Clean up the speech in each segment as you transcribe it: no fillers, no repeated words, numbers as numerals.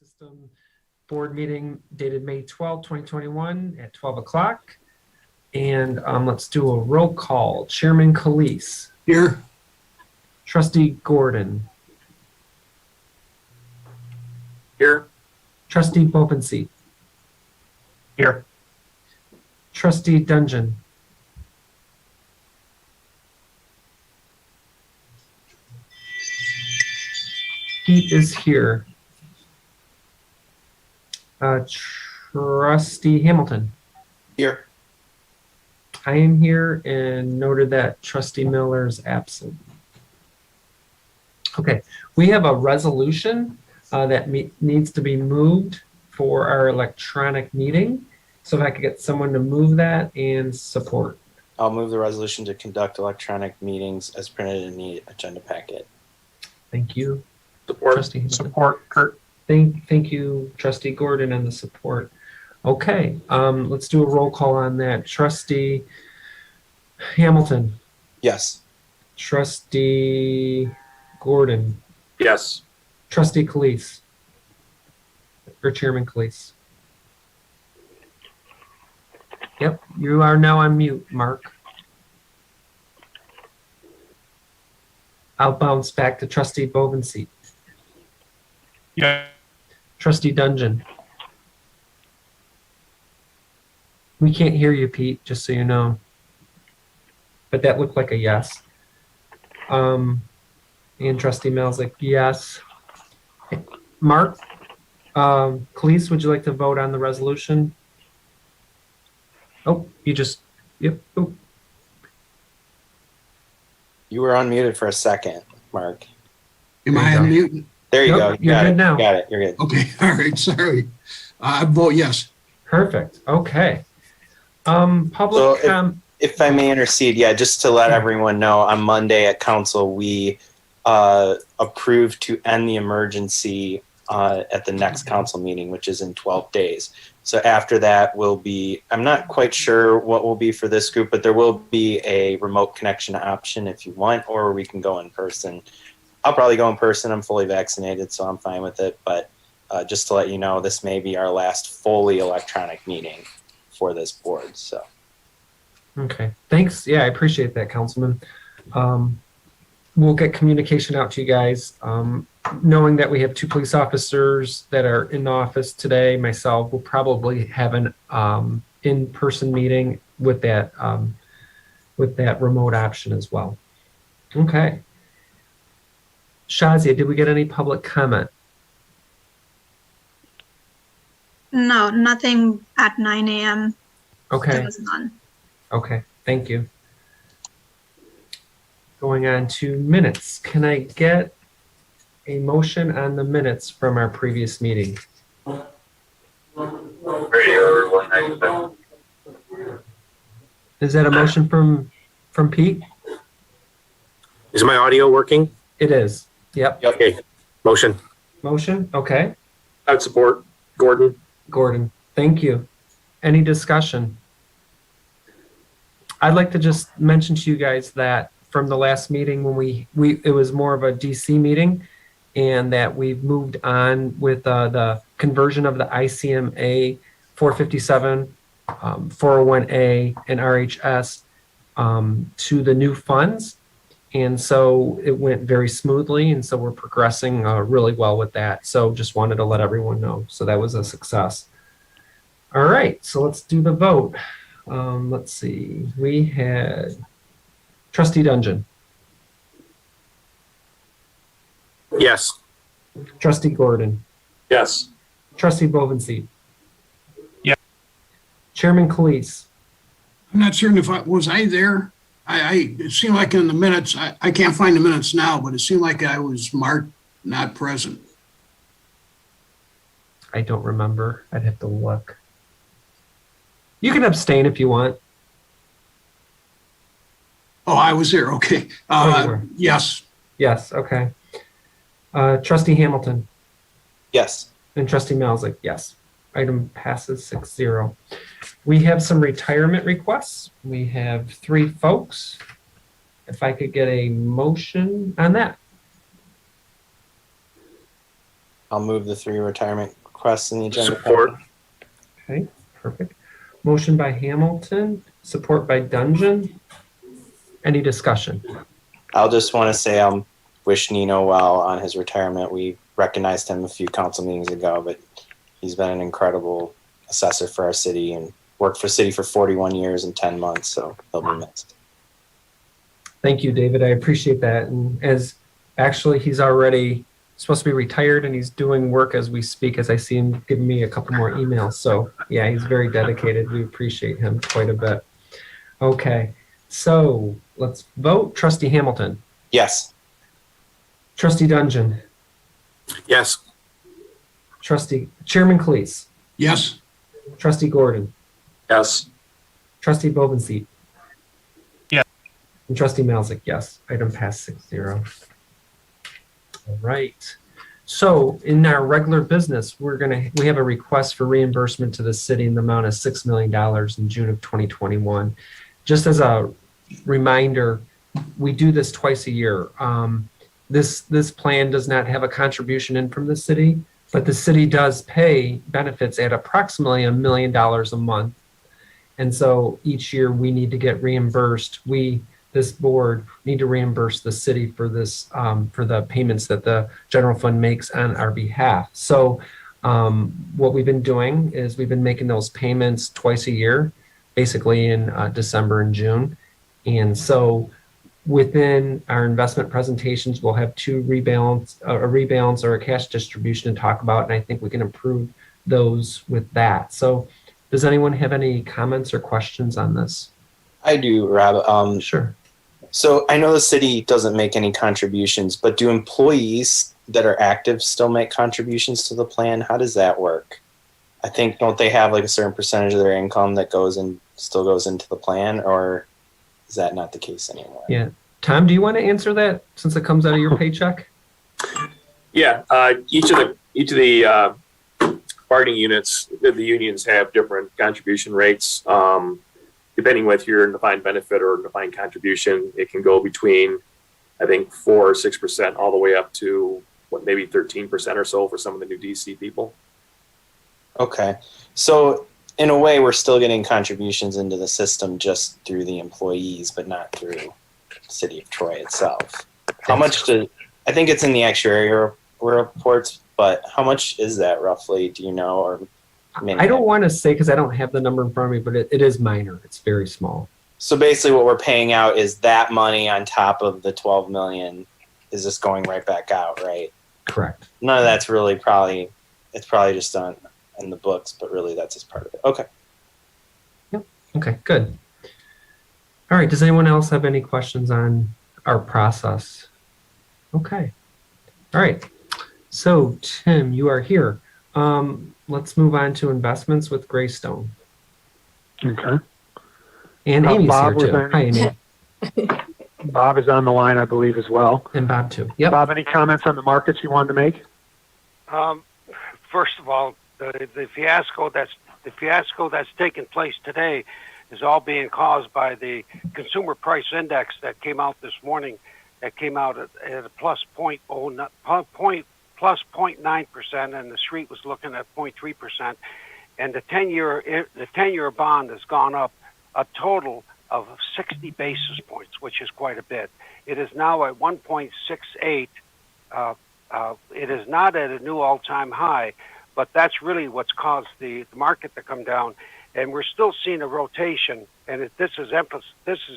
System board meeting dated May 12, 2021 at 12 o'clock. And let's do a roll call. Chairman Calise. Here. Trustee Gordon. Here. Trustee Bopensee. Here. Trustee Dungeon. Pete is here. Trustee Hamilton. Here. I am here and noted that Trustee Miller is absent. Okay, we have a resolution that needs to be moved for our electronic meeting. So if I could get someone to move that and support. I'll move the resolution to conduct electronic meetings as printed in the agenda packet. Thank you. Support, Kurt. Thank you, Trustee Gordon, and the support. Okay, let's do a roll call on that. Trustee Hamilton. Yes. Trustee Gordon. Yes. Trustee Calise. Or Chairman Calise. Yep, you are now on mute, Mark. I'll bounce back to Trustee Bopensee. Yeah. Trustee Dungeon. We can't hear you, Pete, just so you know. But that looked like a yes. And Trustee Melzik, yes. Mark, Calise, would you like to vote on the resolution? Oh, you just, yep. Oh. You were unmuted for a second, Mark. Am I on mute? There you Nope, go. you're good now. Got it. You're good. Okay. All right. Sorry. I vote yes. Perfect. Okay. Public So if I may intercede, yeah, just to let everyone know, on Monday at council, we approved to end the emergency at the next council meeting, which is in 12 days. So after that will be, I'm not quite sure what will be for this group, but there will be a remote connection option if you want, or we can go in person. I'll probably go in person. I'm fully vaccinated, so I'm fine with it. But just to let you know, this may be our last fully electronic meeting for this board. So. Okay, thanks. Yeah, I appreciate that, Councilman. We'll get communication out to you guys. Knowing that we have 2 police officers that are in the office today, myself will probably have an in-person meeting with that remote option as well. Okay. Shazia, did we get any public comment? No, nothing at 9 a.m. Okay. There was none. Okay, thank you. Going on to minutes. Can I get a motion on the minutes from our previous meeting? Is that a motion from Pete? Is my audio working? It is. Yep. Okay. Motion. Motion? Okay. I'd support Gordon. Gordon, thank you. Any discussion? I'd like to just mention to you guys that from the last meeting when it was more of a DC meeting, and that we've moved on with the conversion of the ICMA 457, 401A, and RHS to the new funds. And so it went very smoothly, and so we're progressing really well with that. So just wanted to let everyone know. So that was a success. All right, so let's do the vote. Let's see. We had Trustee Dungeon. Yes. Trustee Gordon. Yes. Trustee Bopensee. Yeah. Chairman Calise. I'm not certain if was I there. It seemed like in the minutes, I can't find the minutes now, but it seemed like I was marked not present. I don't remember. I'd have to look. You can abstain if you want. Oh, I was there. Okay. Oh, you were. Yes. Yes, okay. Trustee Hamilton Yes. and Trustee Melzik, yes. Item passes 6-0. We have some retirement requests. We have 3 folks. If I could get a motion on that. I'll move the 3 retirement requests in the agenda. Support. Okay, perfect. Motion by Hamilton, support by Dungeon. Any discussion? I'll just want to say wish Nino well on his retirement. We recognized him a few council meetings ago, but he's been an incredible assessor for our city and worked for city for 41 years and 10 months, so he'll be missed. Thank you, David. I appreciate that. And as actually he's already supposed to be retired and he's doing work as we speak, as I see him giving me a couple more emails. So yeah, he's very dedicated. We appreciate him quite a bit. Okay, so let's vote. Trustee Hamilton, Yes. Trustee Dungeon, Yes. Chairman Cleese, Yes, Trustee Gordon, Yes. Trustee Bovenseat. Yeah. And Trustee Malzik, yes. Item passed 6-0. All right. So in our regular business, we have a request for reimbursement to the city in the amount of $6 million in June of 2021. Just as a reminder, we do this twice a year. This plan does not have a contribution in from the city, but the city does pay benefits at approximately $1 million a month. And so each year we need to get reimbursed. This board need to reimburse the city for this, for the payments that the general fund makes on our behalf. So what we've been doing is we've been making those payments twice a year, basically in December and June. And so within our investment presentations, we'll have a rebalance or a cash distribution to talk about. And I think we can improve those with that. So does anyone have any comments or questions on this? I do, Rob. Sure. So I know the city doesn't make any contributions, but do employees that are active still make contributions to the plan? How does that work? I think, don't they have like a certain percentage of their income that still goes into the plan, or is that not the case anymore? Yeah. Tom, do you want to answer that since it comes out of your paycheck? Yeah. Each of the bargaining units, the unions have different contribution rates. Depending whether you're in defined benefit or defined contribution, it can go between, I think, 4 or 6% all the way up to maybe 13% or so for some of the new DC people. Okay. So in a way, we're still getting contributions into the system just through the employees, but not through the city of Troy itself. How much I think it's in the actuarial reports, but how much is that roughly? Do you know? Or I don't want to say because I don't have the number in front of me, but it is minor. It's very small. So basically what we're paying out is that money on top of the 12 million is just going right back out, right? Correct. None of that's really it's probably just done in the books, but really that's just part of it. Okay. Yep. Okay, good. All right. Does anyone else have any questions on our process? Okay. All right. So Tim, you are here. Let's move on to investments with Greystone. Okay. And Amy's Bob here too. was Hi, Amy. Bob is on the line, I believe, as well. And Bob too. Yep. Bob, any comments on the markets you wanted to make? First of all, the fiasco that's taking place today is all being caused by the consumer price index that came out this morning. That came out at a plus 0.9%, and the street was looking at 0.3%. And the 10-year bond has gone up a total of 60 basis points, which is quite a bit. It is now at 1.68. It is not at a new all-time high, but that's really what's caused the market to come down. And we're still seeing a rotation, and this is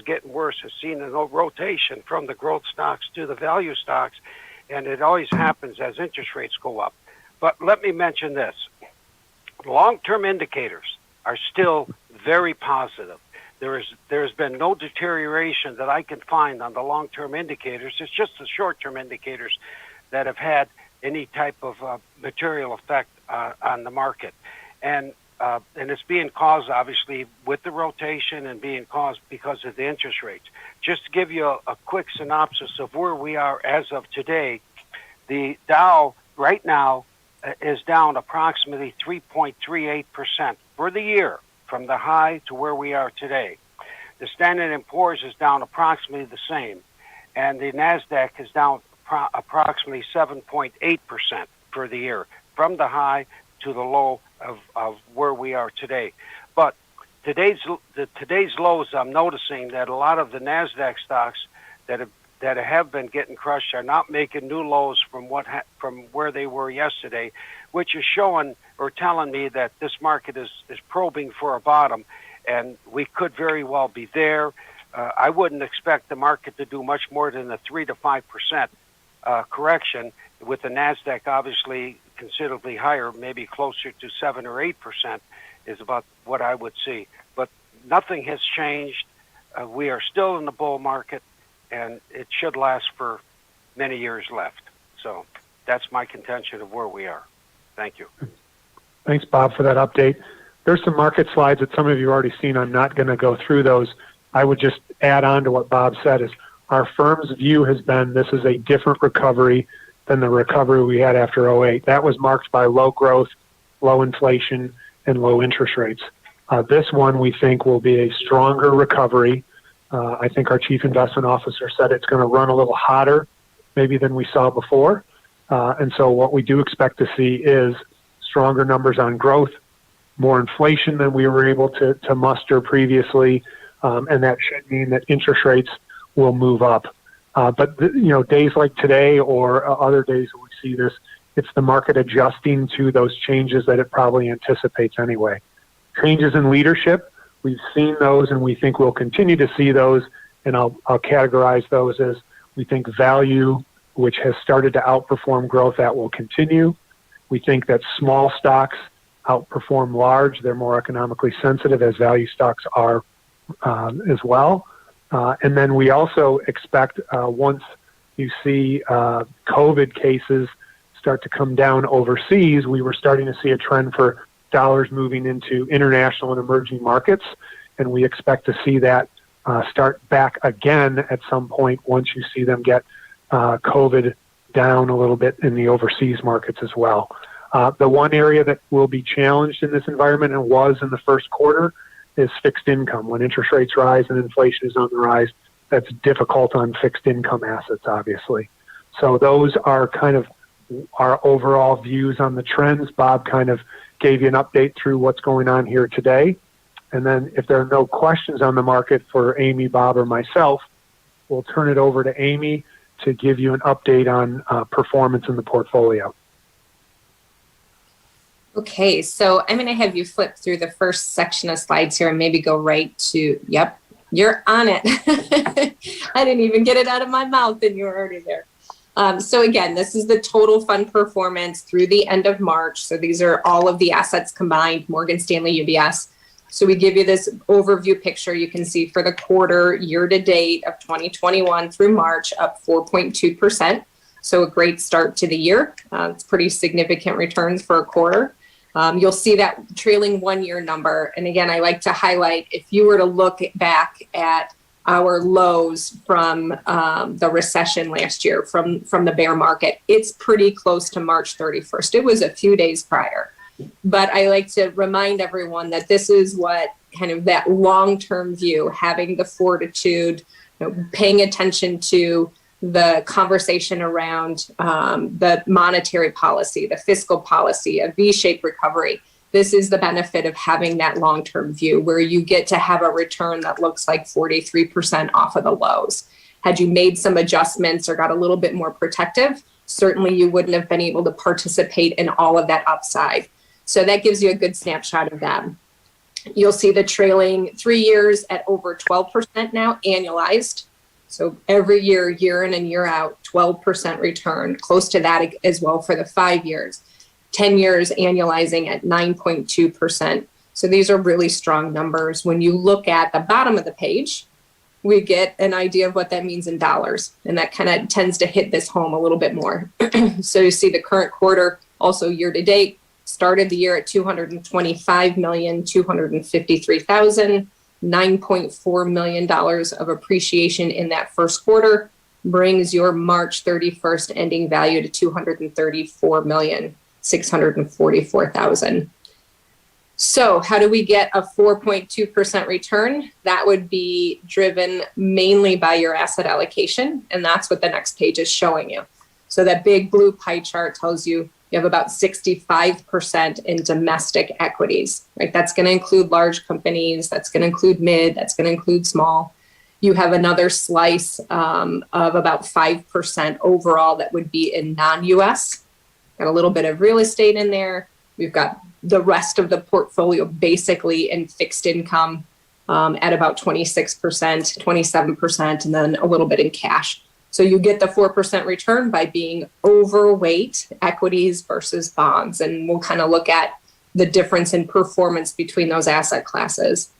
getting worse. It's seeing a rotation from the growth stocks to the value stocks, and it always happens as interest rates go up. But let me mention this. Long-term indicators are still very positive. There's been no deterioration that I can find on the long-term indicators. It's just the short-term indicators that have had any type of material effect on the market. And it's being caused, obviously, with the rotation and being caused because of the interest rates. Just to give you a quick synopsis of where we are as of today, the Dow right now is down approximately 3.38% for the year from the high to where we are today. The Standard & Poor's is down approximately the same, and the NASDAQ is down approximately 7.8%. for the year, from the high to the low of where we are today. But today's lows, I'm noticing that a lot of the NASDAQ stocks that have been getting crushed are not making new lows from where they were yesterday, which is showing or telling me that this market is probing for a bottom, and we could very well be there. I wouldn't expect the market to do much more than a 3 to 5% correction, with the NASDAQ obviously considerably higher, maybe closer to 7 or 8% is about what I would see. But nothing has changed. We are still in the bull market, and it should last for many years left. So that's my contention of where we are. Thank you. Thanks, Bob, for that update. There's some market slides that some of you already seen. I'm not going to go through those. I would just add on to what Bob said is our firm's view has been this is a different recovery than the recovery we had after 08. That was marked by low growth, low inflation, and low interest rates. This one we think will be a stronger recovery. I think our chief investment officer said it's going to run a little hotter maybe than we saw before. And so what we do expect to see is stronger numbers on growth, more inflation than we were able to muster previously, and that should mean that interest rates will move up. But days like today or other days when we see this, it's the market adjusting to those changes that it probably anticipates anyway. Changes in leadership, we've seen those, and we think we'll continue to see those, and I'll categorize those as we think value, which has started to outperform growth, that will continue. We think that small stocks outperform large. They're more economically sensitive, as value stocks are as well. And then we also expect once you see COVID cases start to come down overseas, we were starting to see a trend for dollars moving into international and emerging markets, and we expect to see that start back again at some point once you see them get COVID down a little bit in the overseas markets as well. The one area that will be challenged in this environment, and was in the first quarter, is fixed income. When interest rates rise and inflation is on the rise, that's difficult on fixed income assets, obviously. So those are kind of our overall views on the trends. Bob kind of gave you an update through what's going on here today. And then if there are no questions on the market for Amy, Bob, or myself, we'll turn it over to Amy to give you an update on performance in the portfolio. Okay, so I'm going to have you flip through the first section of slides here and maybe go right to, yep, you're on it. I didn't even get it out of my mouth and you were already there. So again, this is the total fund performance through the end of March. So these are all of the assets combined, Morgan Stanley, UBS. So we give you this overview picture. You can see for the quarter year to date of 2021 through March, up 4.2%. So a great start to the year. It's pretty significant returns for a quarter. You'll see that trailing 1 year number. And again, I like to highlight, if you were to look back at our lows from the recession last year, from the bear market, it's pretty close to March 31st. It was a few days prior. But I like to remind everyone that this is what kind of that long-term view, having the fortitude, paying attention to the conversation around the monetary policy, the fiscal policy, a V-shaped recovery. This is the benefit of having that long-term view where you get to have a return that looks like 43% off of the lows. Had you made some adjustments or got a little bit more protective, certainly you wouldn't have been able to participate in all of that upside. So that gives you a good snapshot of that. You'll see the trailing 3 years at over 12% now annualized. So every year, year in and year out, 12% return, close to that as well for the 5 years. 10 years annualizing at 9.2%. So these are really strong numbers. When you look at the bottom of the page, we get an idea of what that means in dollars. And that kind of tends to hit this home a little bit more. So you see the current quarter, also year to date, started the year at $225,253,000, $9.4 million of appreciation in that first quarter brings your March 31st ending value to $234,644,000. So how do we get a 4.2% return? That would be driven mainly by your asset allocation. And that's what the next page is showing you. So that big blue pie chart tells you you have about 65% in domestic equities, right? That's going to include large companies, that's going to include mid, that's going to include small. You have another slice of about 5% overall that would be in non-US. Got a little bit of real estate in there. We've got the rest of the portfolio basically in fixed income at about 26%, 27%, and then a little bit in cash. So you get the 4% return by being overweight equities versus bonds. And we'll kind of look at the difference in performance between those asset classes.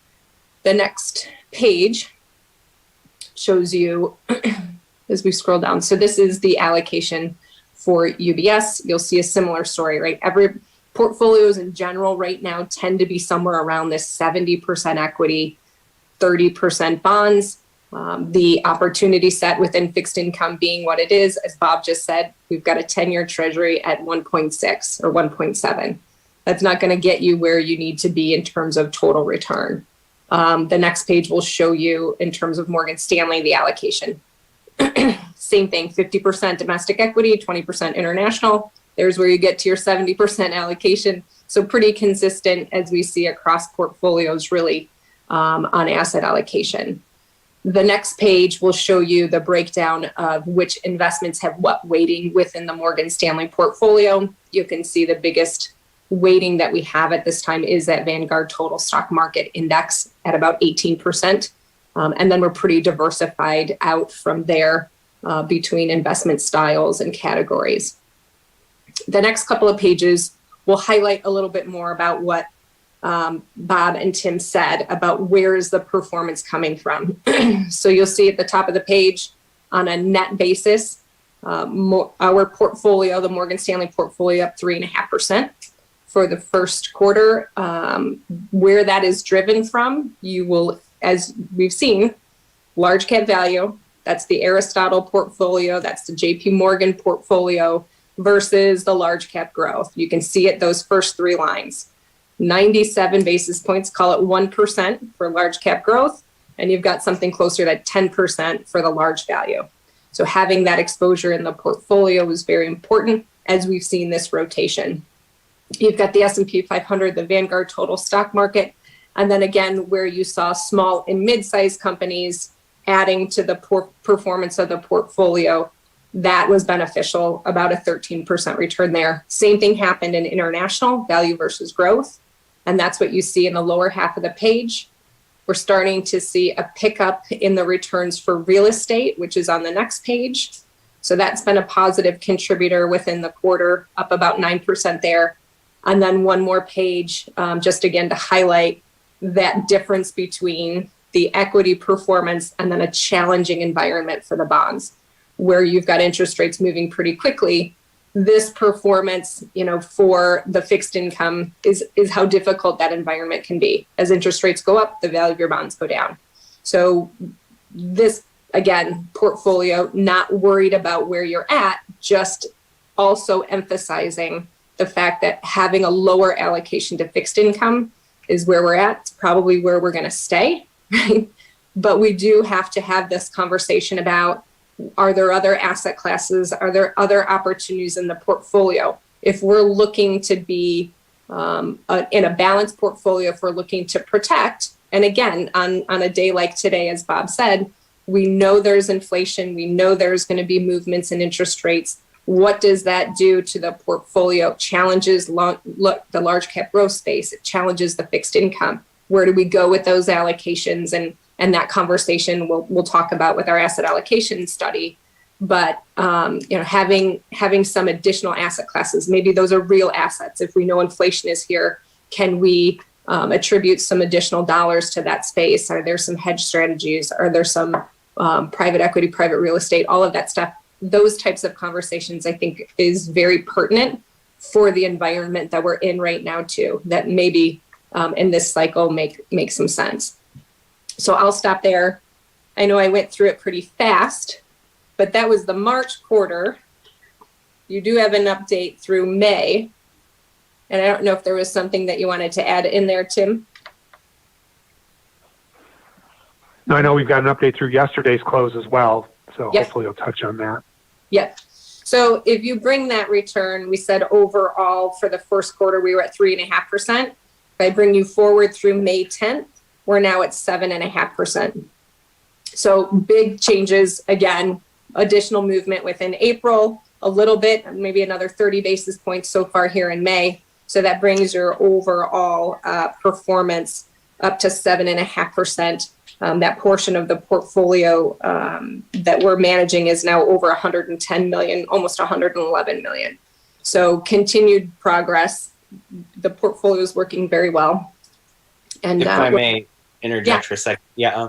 The next page shows you as we scroll down. So this is the allocation for UBS. You'll see a similar story, right? Every portfolios in general right now tend to be somewhere around this 70% equity, 30% bonds. The opportunity set within fixed income being what it is, as Bob just said, we've got a 10-year treasury at 1.6 or 1.7. That's not going to get you where you need to be in terms of total return. The next page will show you in terms of Morgan Stanley, the allocation. Same thing, 50% domestic equity, 20% international. There's where you get to your 70% allocation. So pretty consistent as we see across portfolios really on asset allocation. The next page will show you the breakdown of which investments have what weighting within the Morgan Stanley portfolio. You can see the biggest weighting that we have at this time is that Vanguard Total Stock Market Index at about 18%. And then we're pretty diversified out from there between investment styles and categories. The next couple of pages will highlight a little bit more about what Bob and Tim said about where is the performance coming from. So you'll see at the top of the page on a net basis, our portfolio, the Morgan Stanley portfolio, up 3.5% for the first quarter. Where that is driven from, you will, as we've seen, large cap value, that's the Aristotle portfolio, that's the JP Morgan portfolio versus the large cap growth. You can see it, those first three lines. 97 basis points, call it 1% for large cap growth, and you've got something closer to 10% for the large value. So having that exposure in the portfolio is very important as we've seen this rotation. You've got the S&P 500, the Vanguard Total Stock Market, and then again, where you saw small and mid-sized companies adding to the performance of the portfolio, that was beneficial, about a 13% return there. Same thing happened in international, value versus growth. And that's what you see in the lower half of the page. We're starting to see a pickup in the returns for real estate, which is on the next page. So that's been a positive contributor within the quarter, up about 9% there. And then one more page, just again to highlight that difference between the equity performance and then a challenging environment for the bonds, where you've got interest rates moving pretty quickly. This performance, for the fixed income is how difficult that environment can be. As interest rates go up, the value of your bonds go down. So this, again, portfolio, not worried about where you're at, just also emphasizing the fact that having a lower allocation to fixed income is where we're at. It's probably where we're going to stay, right? But we do have to have this conversation about, are there other asset classes? Are there other opportunities in the portfolio? If we're looking to be in a balanced portfolio, if we're looking to protect, and again, on a day like today, as Bob said, we know there's inflation. We know there's going to be movements in interest rates. What does that do to the portfolio? Challenges the large cap growth space. It challenges the fixed income. Where do we go with those allocations? And that conversation we'll talk about with our asset allocation study. But having some additional asset classes, maybe those are real assets. If we know inflation is here, can we attribute some additional dollars to that space? Are there some hedge strategies? Are there some private equity, private real estate, all of that stuff? Those types of conversations, I think, is very pertinent for the environment that we're in right now too, that maybe in this cycle make some sense. So I'll stop there. I know I went through it pretty fast, but that was the March quarter. You do have an update through May. And I don't know if there was something that you wanted to add in there, Tim. No, I know we've got an update through yesterday's close as well. So Yep. Hopefully you'll touch on that. Yep. So if you bring that return, we said overall for the first quarter, we were at 3.5%. If I bring you forward through May 10th, we're now at 7.5%. So big changes, again, additional movement within April, a little bit, maybe another 30 basis points so far here in May. So that brings your overall performance up to 7.5%. That portion of the portfolio that we're managing is now over 110 million, almost 111 million. So continued progress. The portfolio is working very well. And If I may interject for a second. Yeah,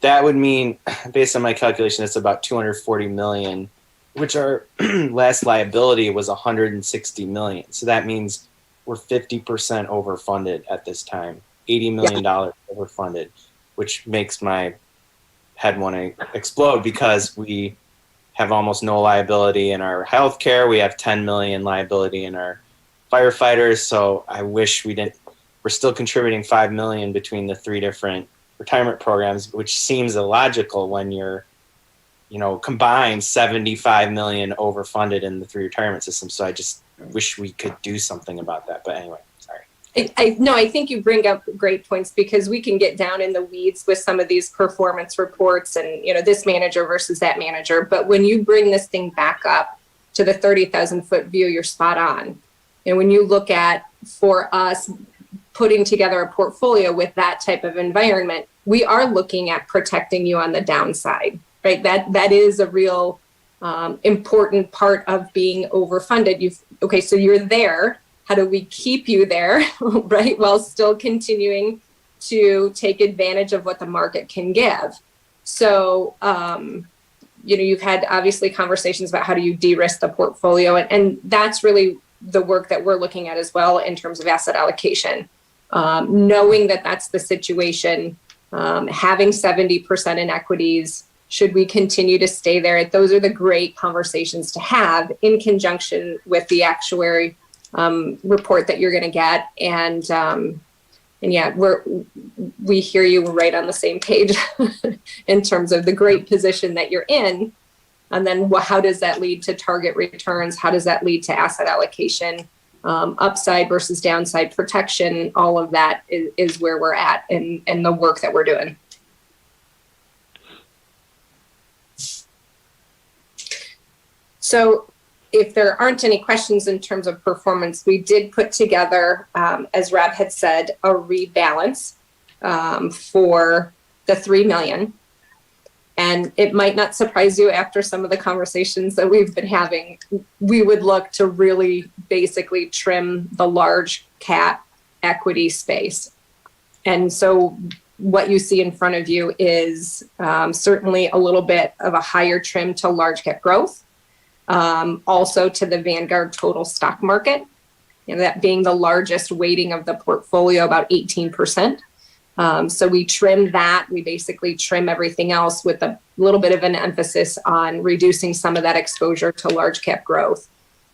that would mean, based on my calculation, it's about 240 million, which our last liability was 160 million. So that means we're 50% overfunded at this time, $80 million overfunded, which makes my head want to explode because we have almost no liability in our healthcare. We have 10 million liability in our firefighters. So I wish we didn't. We're still contributing 5 million between the three different retirement programs, which seems illogical when you're, combined 75 million overfunded in the three retirement systems. So I just wish we could do something about that. But anyway, sorry. I think you bring up great points because we can get down in the weeds with some of these performance reports and, this manager versus that manager. But when you bring this thing back up to the 30,000 foot view, you're spot on. And when you look at, for us, putting together a portfolio with that type of environment, we are looking at protecting you on the downside, right? That is a real important part of being overfunded. So you're there. How do we keep you there, right? While still continuing to take advantage of what the market can give. So, you've had obviously conversations about how do you de-risk the portfolio. And that's really the work that we're looking at as well in terms of asset allocation. Knowing that that's the situation, having 70% in equities, should we continue to stay there? Those are the great conversations to have in conjunction with the actuary report that you're going to get. And yeah, we hear you right on the same page in terms of the great position that you're in. And then how does that lead to target returns? How does that lead to asset allocation? Upside versus downside protection, all of that is where we're at and the work that we're doing. So if there aren't any questions in terms of performance, we did put together, as Rob had said, a rebalance for the 3 million. And it might not surprise you after some of the conversations that we've been having, we would look to really basically trim the large cap equity space. And so what you see in front of you is certainly a little bit of a higher trim to large cap growth, also to the Vanguard total stock market, that being the largest weighting of the portfolio, about 18%. So we trim that. We basically trim everything else with a little bit of an emphasis on reducing some of that exposure to large cap growth.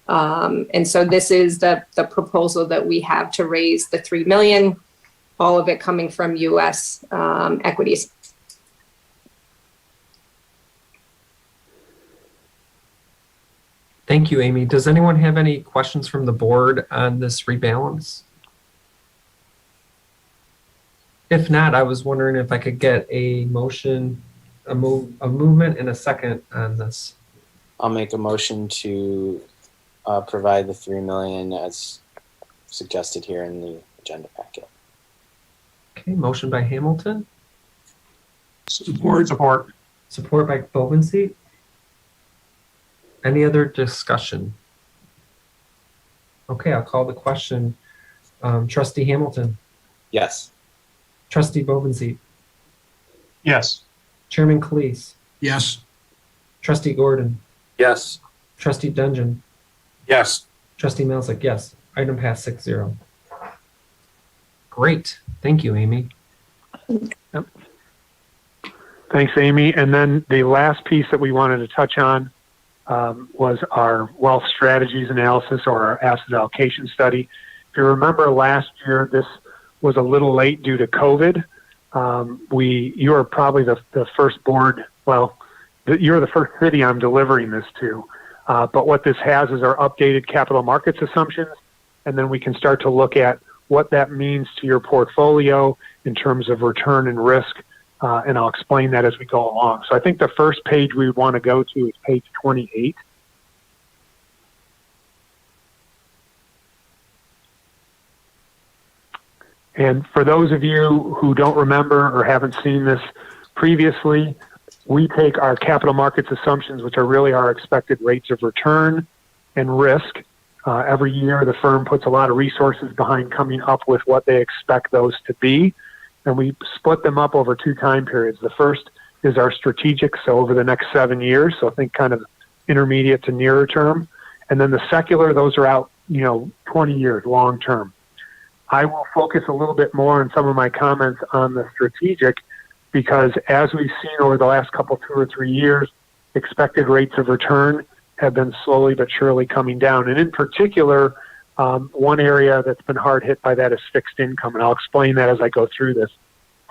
And so this is the proposal that we have to raise the 3 million, all of it coming from U.S. Equities. Thank you, Amy. Does anyone have any questions from the board on this rebalance? If not, I was wondering if I could get a motion, a movement and a second on this. I'll make a motion to provide the 3 million as suggested here in the agenda packet. Okay, motion by Hamilton. Support. Support by Bovenseat. Any other discussion? Okay, I'll call the question. Trustee Hamilton. Yes. Trustee Bovenseat. Yes. Chairman Calise. Yes. Trustee Gordon. Yes. Trustee Dungeon. Yes. Trustee Melzik, yes. Item passed 6-0. Great. Thank you, Amy. Yep. Thanks, Amy. And then the last piece that we wanted to touch on was our wealth strategies analysis, or our asset allocation study. If you remember last year, this was a little late due to COVID. You are probably the first board, you're the first city I'm delivering this to. But what this has is our updated capital markets assumptions, and then we can start to look at what that means to your portfolio in terms of return and risk, and I'll explain that as we go along. So I think the first page we want to go to is page 28. And for those of you who don't remember or haven't seen this previously, we take our capital markets assumptions, which are really our expected rates of return and risk. Every year, the firm puts a lot of resources behind coming up with what they expect those to be, and we split them up over 2 time periods. The first is our strategic, so over the next 7 years, so think kind of intermediate to nearer term. And then the secular, those are out, 20 years, long term. I will focus a little bit more in some of my comments on the strategic, because as we've seen over the last 2 or 3 years, expected rates of return have been slowly but surely coming down. And in particular, one area that's been hard hit by that is fixed income, and I'll explain that as I go through this.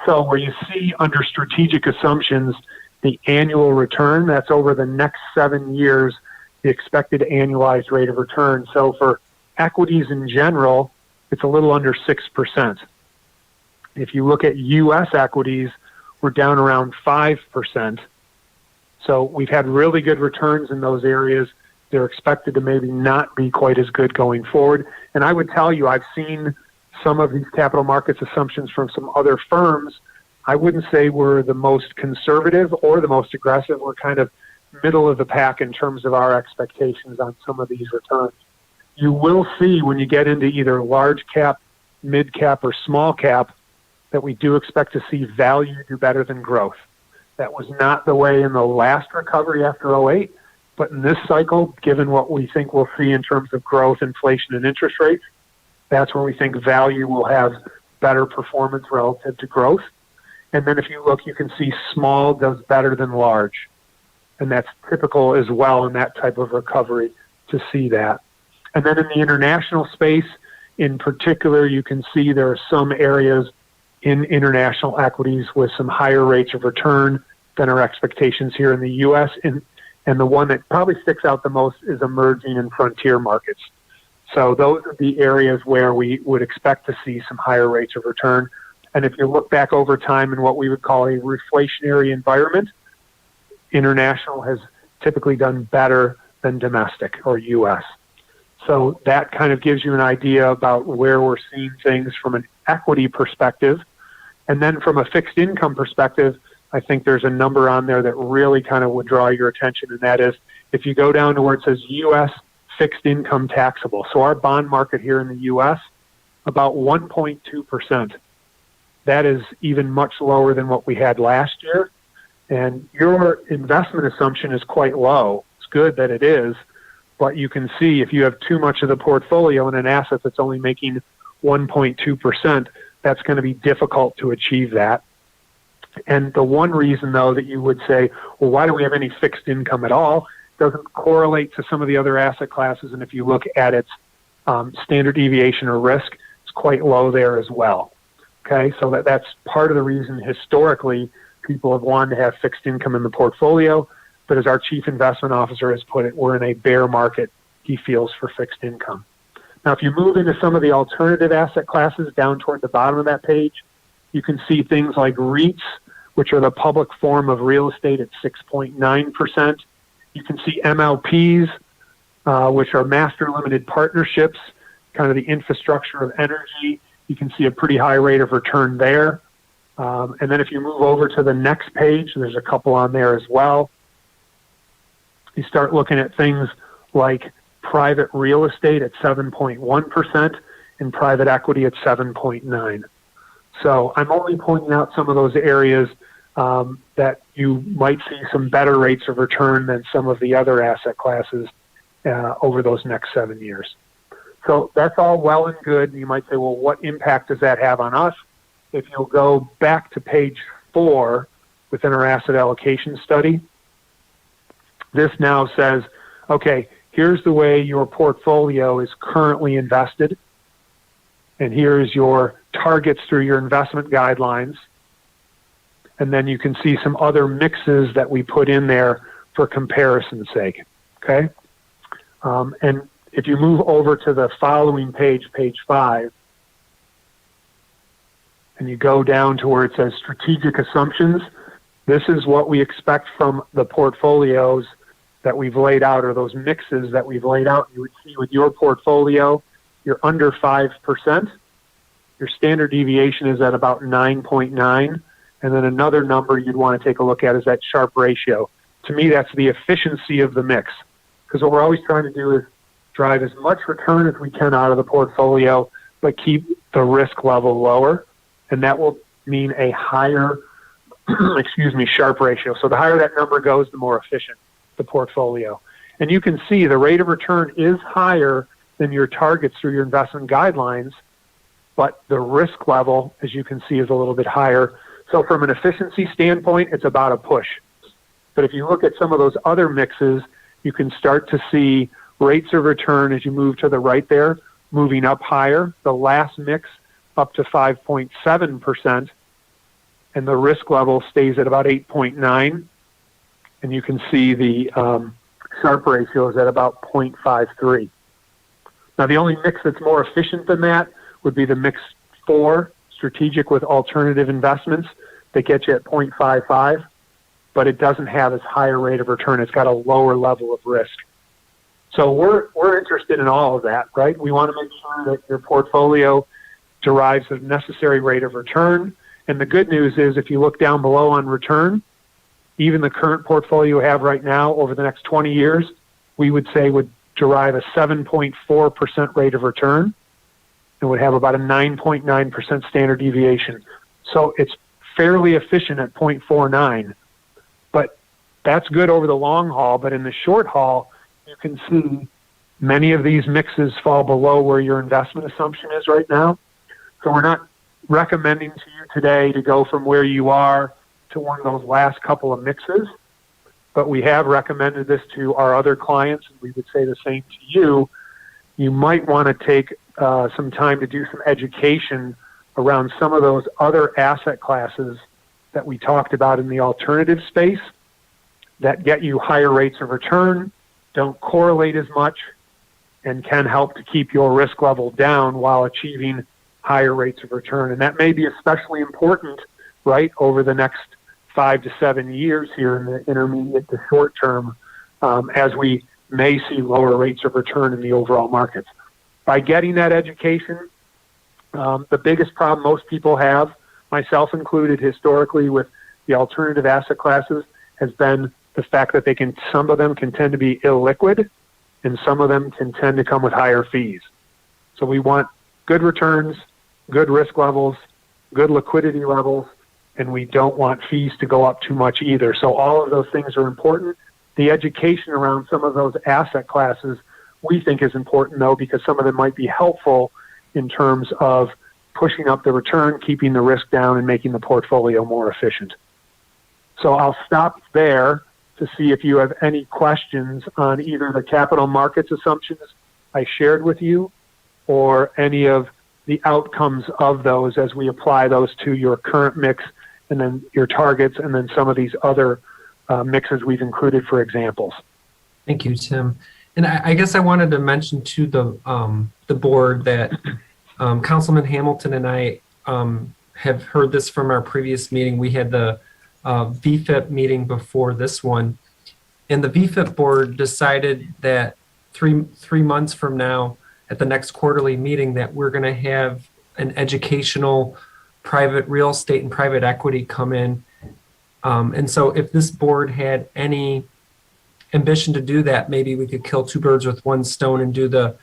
So where you see under strategic assumptions, the annual return, that's over the next 7 years, the expected annualized rate of return. So for equities in general, it's a little under 6%. If you look at U.S. equities, we're down around 5%. So we've had really good returns in those areas. They're expected to maybe not be quite as good going forward. And I would tell you, I've seen some of these capital markets assumptions from some other firms. I wouldn't say we're the most conservative or the most aggressive. We're kind of middle of the pack in terms of our expectations on some of these returns. You will see when you get into either large cap, mid cap, or small cap that we do expect to see value do better than growth. That was not the way in the last recovery after 2008, but in this cycle, given what we think we'll see in terms of growth, inflation, and interest rates, that's where we think value will have better performance relative to growth. And then if you look, you can see small does better than large. And that's typical as well in that type of recovery to see that. And then in the international space, in particular, you can see there are some areas in international equities with some higher rates of return than our expectations here in the U.S. And the one that probably sticks out the most is emerging and frontier markets. So those are the areas where we would expect to see some higher rates of return. And if you look back over time in what we would call a reflationary environment, international has typically done better than domestic or U.S. So that kind of gives you an idea about where we're seeing things from an equity perspective. And then from a fixed income perspective, I think there's a number on there that really kind of would draw your attention, and that is if you go down to where it says U.S. fixed income taxable. So our bond market here in the U.S., about 1.2%. That is even much lower than what we had last year. And your investment assumption is quite low. It's good that it is, but you can see if you have too much of the portfolio in an asset that's only making 1.2%, that's going to be difficult to achieve that. And the one reason, though, that you would say, well, why do we have any fixed income at all, doesn't correlate to some of the other asset classes. And if you look at its standard deviation or risk, it's quite low there as well. Okay, so that's part of the reason historically people have wanted to have fixed income in the portfolio. But as our chief investment officer has put it, we're in a bear market, he feels, for fixed income. Now, if you move into some of the alternative asset classes down toward the bottom of that page, you can see things like REITs, which are the public form of real estate at 6.9%. You can see MLPs, which are master limited partnerships, kind of the infrastructure of energy. You can see a pretty high rate of return there. And then if you move over to the next page, there's a couple on there as well. You start looking at things like private real estate at 7.1% and private equity at 7.9%. So I'm only pointing out some of those areas that you might see some better rates of return than some of the other asset classes over those next 7 years. So that's all well and good. You might say, well, what impact does that have on us? If you'll go back to page 4 within our asset allocation study, this now says, okay, here's the way your portfolio is currently invested, and here's your targets through your investment guidelines. And then you can see some other mixes that we put in there for comparison's sake, okay? And if you move over to the following page, page 5, and you go down to where it says strategic assumptions, this is what we expect from the portfolios that we've laid out, or those mixes that we've laid out. You would see with your portfolio, you're under 5%. Your standard deviation is at about 9.9. And then another number you'd want to take a look at is that Sharpe ratio. To me, that's the efficiency of the mix. Because what we're always trying to do is drive as much return as we can out of the portfolio, but keep the risk level lower. And that will mean a higher, Sharpe ratio. So the higher that number goes, the more efficient the portfolio. And you can see the rate of return is higher than your targets through your investment guidelines, but the risk level, as you can see, is a little bit higher. So from an efficiency standpoint, it's about a push. But if you look at some of those other mixes, you can start to see rates of return as you move to the right there, moving up higher. The last mix up to 5.7%, and the risk level stays at about 8.9. And you can see the Sharpe ratio is at about 0.53. Now, the only mix that's more efficient than that would be the mix 4, strategic with alternative investments, that gets you at 0.55, but it doesn't have as high a rate of return. It's got a lower level of risk. So we're interested in all of that, right? We want to make sure that your portfolio derives a necessary rate of return. And the good news is, if you look down below on return, even the current portfolio you have right now over the next 20 years, we would say would derive a 7.4% rate of return and would have about a 9.9% standard deviation. So it's fairly efficient at 0.49. But that's good over the long haul. But in the short haul, you can see many of these mixes fall below where your investment assumption is right now. So we're not recommending to you today to go from where you are to one of those last couple of mixes, but we have recommended this to our other clients, and we would say the same to you. You might want to take some time to do some education around some of those other asset classes that we talked about in the alternative space that get you higher rates of return, don't correlate as much, and can help to keep your risk level down while achieving higher rates of return. And that may be especially important, right, over the next 5 to 7 years here in the intermediate to short term, as we may see lower rates of return in the overall markets. By getting that education, the biggest problem most people have, myself included historically with the alternative asset classes, has been the fact that some of them can tend to be illiquid, and some of them can tend to come with higher fees. So we want good returns, good risk levels, good liquidity levels, and we don't want fees to go up too much either. So all of those things are important. The education around some of those asset classes we think is important, though, because some of them might be helpful in terms of pushing up the return, keeping the risk down, and making the portfolio more efficient. So I'll stop there to see if you have any questions on either the capital markets assumptions I shared with you or any of the outcomes of those as we apply those to your current mix and then your targets and then some of these other mixes we've included for examples. Thank you, Tim. And I guess I wanted to mention to the board that Councilman Hamilton and I have heard this from our previous meeting. We had the VFIP meeting before this one, and the VFIP board decided that three months from now, at the next quarterly meeting, that we're going to have an educational private real estate and private equity come in. And so if this board had any ambition to do that, maybe we could kill two birds with one stone and do the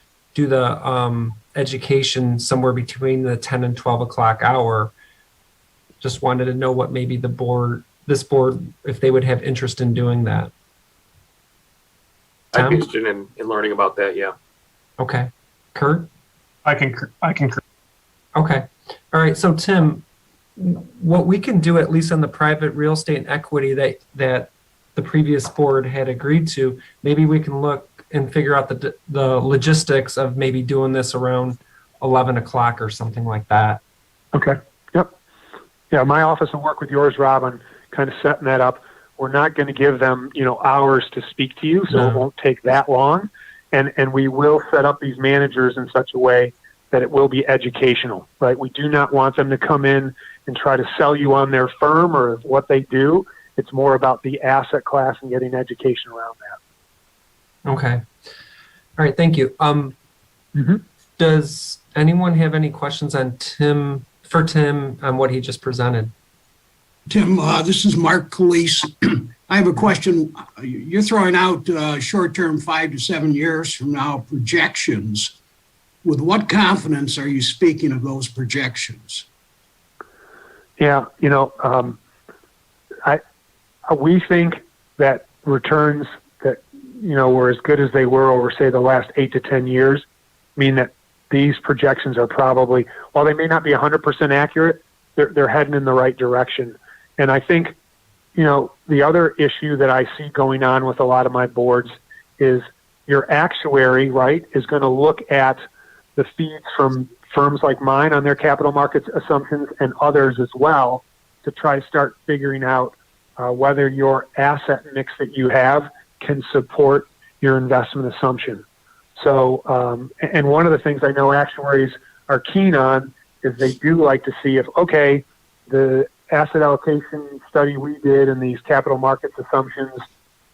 education somewhere between the 10 and 12 o'clock hour. Just wanted to know what maybe this board, if they would have interest in doing that. I'd be Tom? interested in learning about that. Yeah. Okay. Kurt? I concur. Okay. All right. So Tim, what we can do, at least on the private real estate and equity that the previous board had agreed to, maybe we can look and figure out the logistics of maybe doing this around 11 o'clock or something like that. Okay. Yep. Yeah, my office will work with yours, Rob, on kind of setting that up. We're not going to give them, hours to speak to you, so No. It won't take that long. And we will set up these managers in such a way that it will be educational, right? We do not want them to come in and try to sell you on their firm or what they do. It's more about the asset class and getting education around that. Okay. All right. Thank you. Does anyone have any questions on Tim on what he just presented? Tim, this is Mark Calise. I have a question. You're throwing out short-term 5 to 7 years from now projections. With what confidence are you speaking of those projections? Yeah, we think that returns that, were as good as they were over, say, the last 8 to 10 years mean that these projections are probably, while they may not be 100% accurate, they're heading in the right direction. And I think, the other issue that I see going on with a lot of my boards is your actuary, right, is going to look at the feeds from firms like mine on their capital markets assumptions and others as well to try to start figuring out whether your asset mix that you have can support your investment assumption. So, and one of the things I know actuaries are keen on is they do like to see if, okay, the asset allocation study we did and these capital markets assumptions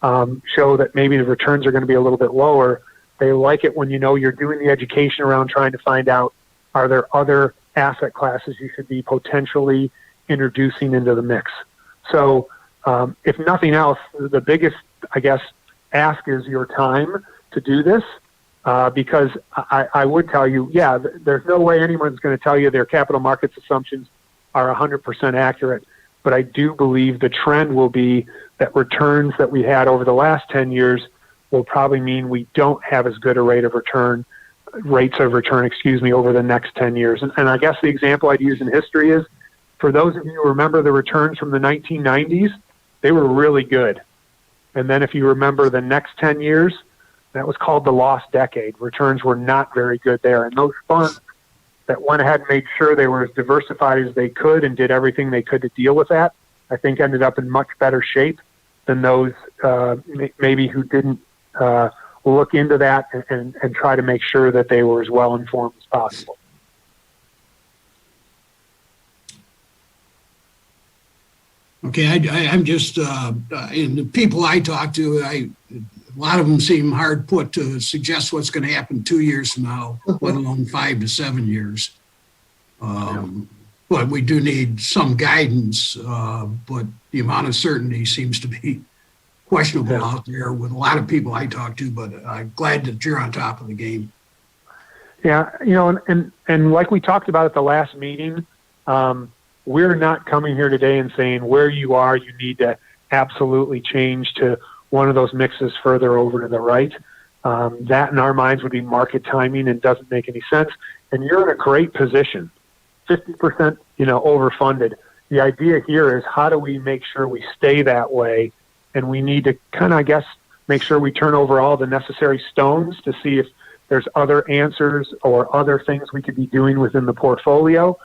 show that maybe the returns are going to be a little bit lower. They like it when you're doing the education around trying to find out, are there other asset classes you should be potentially introducing into the mix? So if nothing else, the biggest, I guess, ask is your time to do this. Because I would tell you, yeah, there's no way anyone's going to tell you their capital markets assumptions are 100% accurate. But I do believe the trend will be that returns that we had over the last 10 years will probably mean we don't have as good a rates of return, over the next 10 years. And I guess the example I'd use in history is, for those of you who remember the returns from the 1990s, they were really good. And then if you remember the next 10 years, that was called the lost decade. Returns were not very good there. And those funds that went ahead and made sure they were as diversified as they could and did everything they could to deal with that, I think ended up in much better shape than those maybe who didn't look into that and try to make sure that they were as well informed as possible. Okay, I'm just, in the people I talk to, a lot of them seem hard put to suggest what's going to happen 2 years from now, let alone 5 to 7 years. But we do need some guidance, but the amount of certainty seems to be questionable out there with a lot of people I talk to, but I'm glad that you're on top of the game. Yeah, and like we talked about at the last meeting, we're not coming here today and saying where you are, you need to absolutely change to one of those mixes further over to the right. That in our minds would be market timing and doesn't make any sense. And you're in a great position, 50%, overfunded. The idea here is how do we make sure we stay that way? And we need to kind of, I guess, make sure we turn over all the necessary stones to see if there's other answers or other things we could be doing within the portfolio.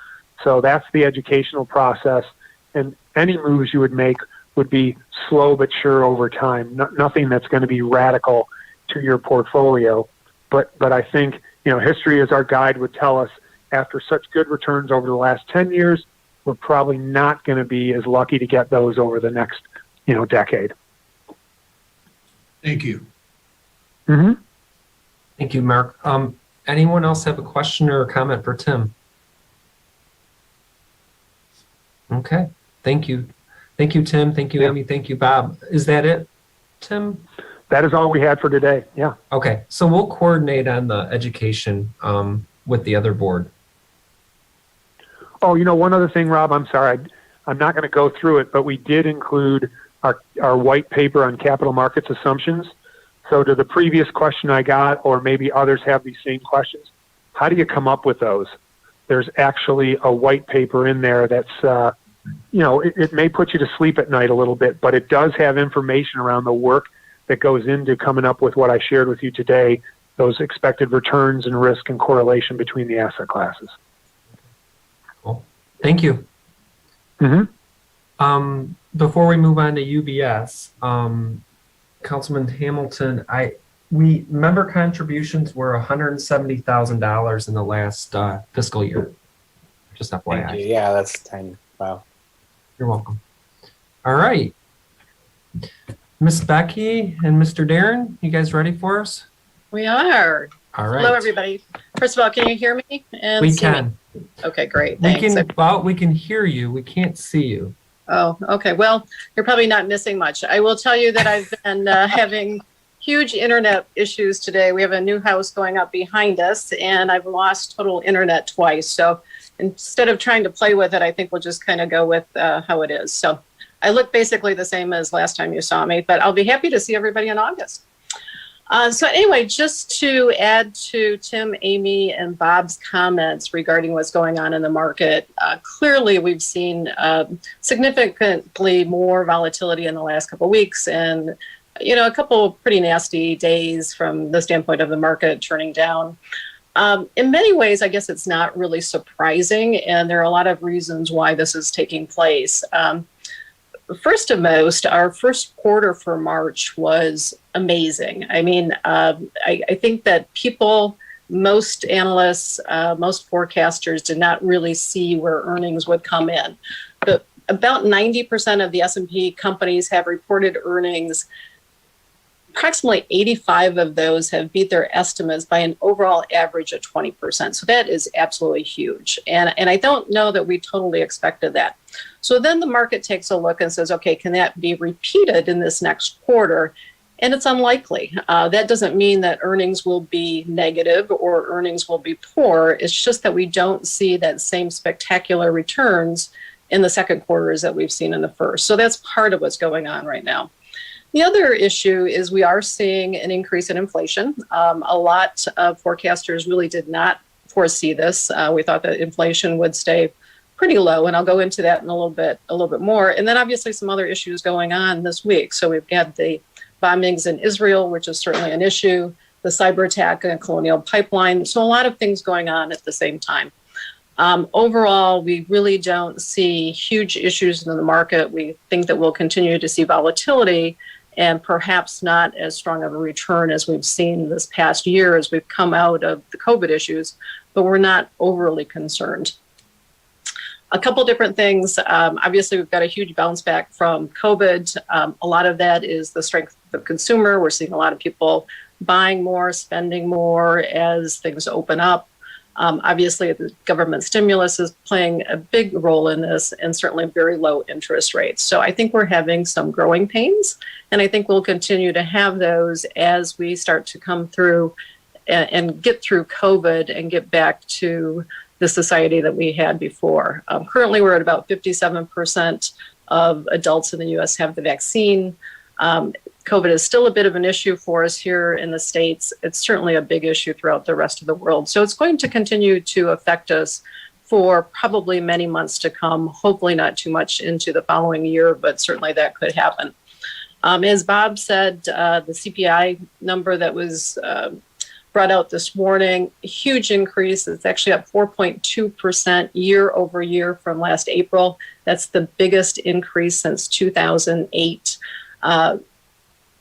So that's the educational process. And any moves you would make would be slow but sure over time. Nothing that's going to be radical to your portfolio. But I think, history as our guide would tell us, after such good returns over the last 10 years, we're probably not going to be as lucky to get those over the next, decade. Thank you. Mm-hmm. Thank you, Mark. Anyone else have a question or a comment for Tim? Okay. Thank you. Thank you, Tim. Thank you, Amy. Thank you, Bob. Is that it, Tim? That is all we had for today. Yeah. Okay. So we'll coordinate on the education with the other board. Oh, one other thing, Rob, I'm sorry. I'm not going to go through it, but we did include our white paper on capital markets assumptions. So to the previous question I got, or maybe others have these same questions, how do you come up with those? There's actually a white paper in there that's, it may put you to sleep at night a little bit, but it does have information around the work that goes into coming up with what I shared with you today, those expected returns and risk and correlation between the asset classes. Cool. Thank you. Mm-hmm. Before we move on to UBS, Councilman Hamilton, member contributions were $170,000 in the last fiscal year. Just Thank FYI. you. Yeah, that's tiny. Wow. You're welcome. All right. Miss Becky and Mr. Darren, you guys ready for us? We are. All right. Hello, everybody. First of all, can you hear me? And We see me? can. Okay, great. We Thanks. we can hear you. We can't see you. Oh, okay. Well, you're probably not missing much. I will tell you that I've been having huge internet issues today. We have a new house going up behind us, and I've lost total internet twice. So instead of trying to play with it, I think we'll just kind of go with how it is. So I look basically the same as last time you saw me, but I'll be happy to see everybody in August. So anyway, just to add to Tim, Amy, and Bob's comments regarding what's going on in the market, clearly we've seen significantly more volatility in the last couple of weeks, and a couple of pretty nasty days from the standpoint of the market turning down. In many ways, I guess it's not really surprising, and there are a lot of reasons why this is taking place. First of most, our first quarter for March was amazing. I mean, I think that most analysts, most forecasters did not really see where earnings would come in. But about 90% of the S&P companies have reported earnings. Approximately 85 of those have beat their estimates by an overall average of 20%. So that is absolutely huge. And I don't know that we totally expected that. So then the market takes a look and says, okay, can that be repeated in this next quarter? And it's unlikely. That doesn't mean that earnings will be negative or earnings will be poor. It's just that we don't see that same spectacular returns in the second quarters that we've seen in the first. So that's part of what's going on right now. The other issue is we are seeing an increase in inflation. A lot of forecasters really did not foresee this. We thought that inflation would stay pretty low, and I'll go into that in a little bit more. And then obviously some other issues going on this week. So we've got the bombings in Israel, which is certainly an issue, the cyber attack on Colonial Pipeline. So a lot of things going on at the same time. Overall, we really don't see huge issues in the market. We think that we'll continue to see volatility and perhaps not as strong of a return as we've seen this past year as we've come out of the COVID issues, but we're not overly concerned. A couple different things. Obviously, we've got a huge bounce back from COVID. A lot of that is the strength of the consumer. We're seeing a lot of people buying more, spending more as things open up. Obviously, the government stimulus is playing a big role in this, and certainly very low interest rates. So I think we're having some growing pains, and I think we'll continue to have those as we start to come through and get through COVID and get back to the society that we had before. Currently, we're at about 57% of adults in the U.S. have the vaccine. COVID is still a bit of an issue for us here in the States. It's certainly a big issue throughout the rest of the world. So it's going to continue to affect us for probably many months to come, hopefully not too much into the following year, but certainly that could happen. As Bob said, the CPI number that was brought out this morning, a huge increase. It's actually up 4.2% year over year from last April. That's the biggest increase since 2008.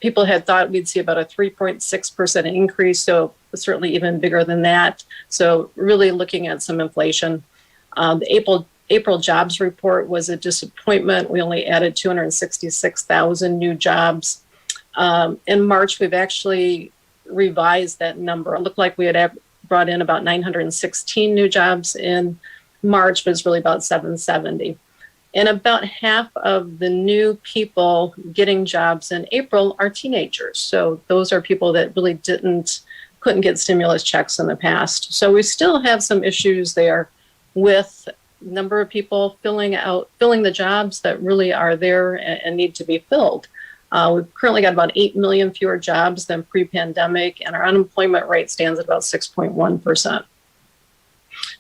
People had thought we'd see about a 3.6% increase, so certainly even bigger than that. So really looking at some inflation. The April jobs report was a disappointment. We only added 266,000 new jobs. In March, we've actually revised that number. It looked like we had brought in about 916 new jobs in March, but it's really about 770. And about half of the new people getting jobs in April are teenagers. So those are people that really couldn't get stimulus checks in the past. So we still have some issues there with number of people filling the jobs that really are there and need to be filled. We've currently got about 8 million fewer jobs than pre-pandemic, and our unemployment rate stands at about 6.1%.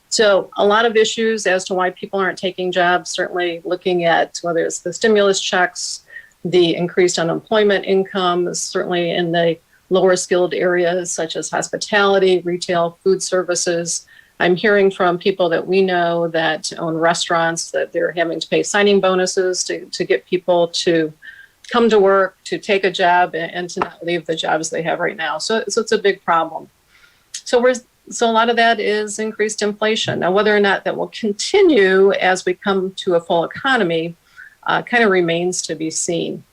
So a lot of issues as to why people aren't taking jobs, certainly looking at whether it's the stimulus checks, the increased unemployment income, certainly in the lower skilled areas such as hospitality, retail, food services. I'm hearing from people that we know that own restaurants that they're having to pay signing bonuses to get people to come to work, to take a job, and to not leave the jobs they have right now. So it's a big problem. So a lot of that is increased inflation. Now, whether or not that will continue as we come to a full economy kind of remains to be seen.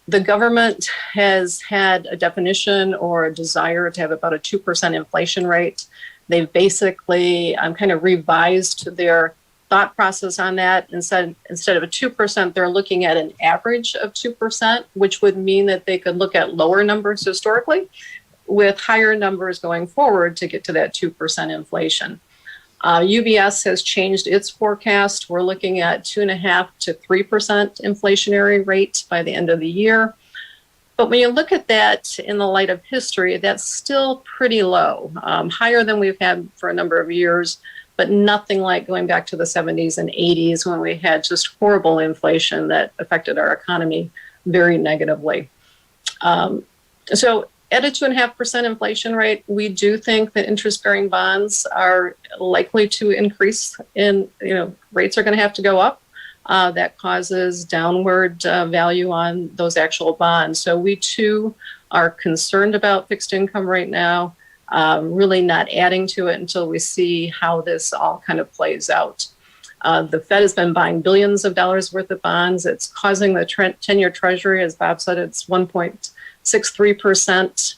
The government has had a definition or a desire to have about a 2% inflation rate. They've basically kind of revised their thought process on that. Instead of a 2%, they're looking at an average of 2%, which would mean that they could look at lower numbers historically with higher numbers going forward to get to that 2% inflation. UBS has changed its forecast. We're looking at 2.5% to 3% inflationary rate by the end of the year. But when you look at that in the light of history, that's still pretty low, higher than we've had for a number of years, but nothing like going back to the 70s and 80s when we had just horrible inflation that affected our economy very negatively. So at a 2.5% inflation rate, we do think that interest-bearing bonds are likely to increase in, rates are going to have to go up. That causes downward value on those actual bonds. So we too are concerned about fixed income right now, really not adding to it until we see how this all kind of plays out. The Fed has been buying billions of dollars worth of bonds. It's causing the 10-year Treasury, as Bob said, it's 1.63%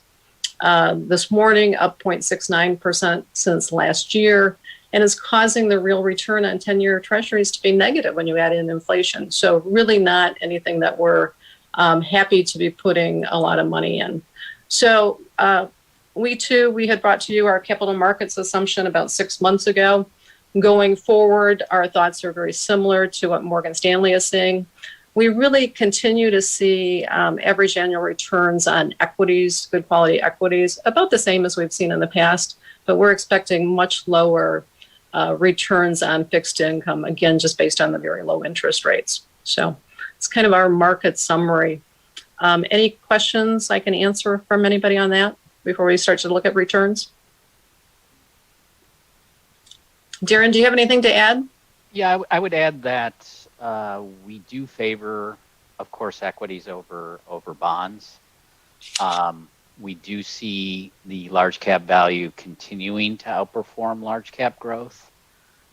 this morning, up 0.69% since last year, and is causing the real return on 10-year Treasuries to be negative when you add in inflation. So really not anything that we're happy to be putting a lot of money in. So we had brought to you our capital markets assumption about 6 months ago. Going forward, our thoughts are very similar to what Morgan Stanley is saying. We really continue to see average annual returns on equities, good quality equities, about the same as we've seen in the past, but we're expecting much lower returns on fixed income, again, just based on the very low interest rates. So it's kind of our market summary. Any questions I can answer from anybody on that before we start to look at returns? Darren, do you have anything to add? Yeah, I would add that we do favor, of course, equities over bonds. We do see the large cap value continuing to outperform large cap growth,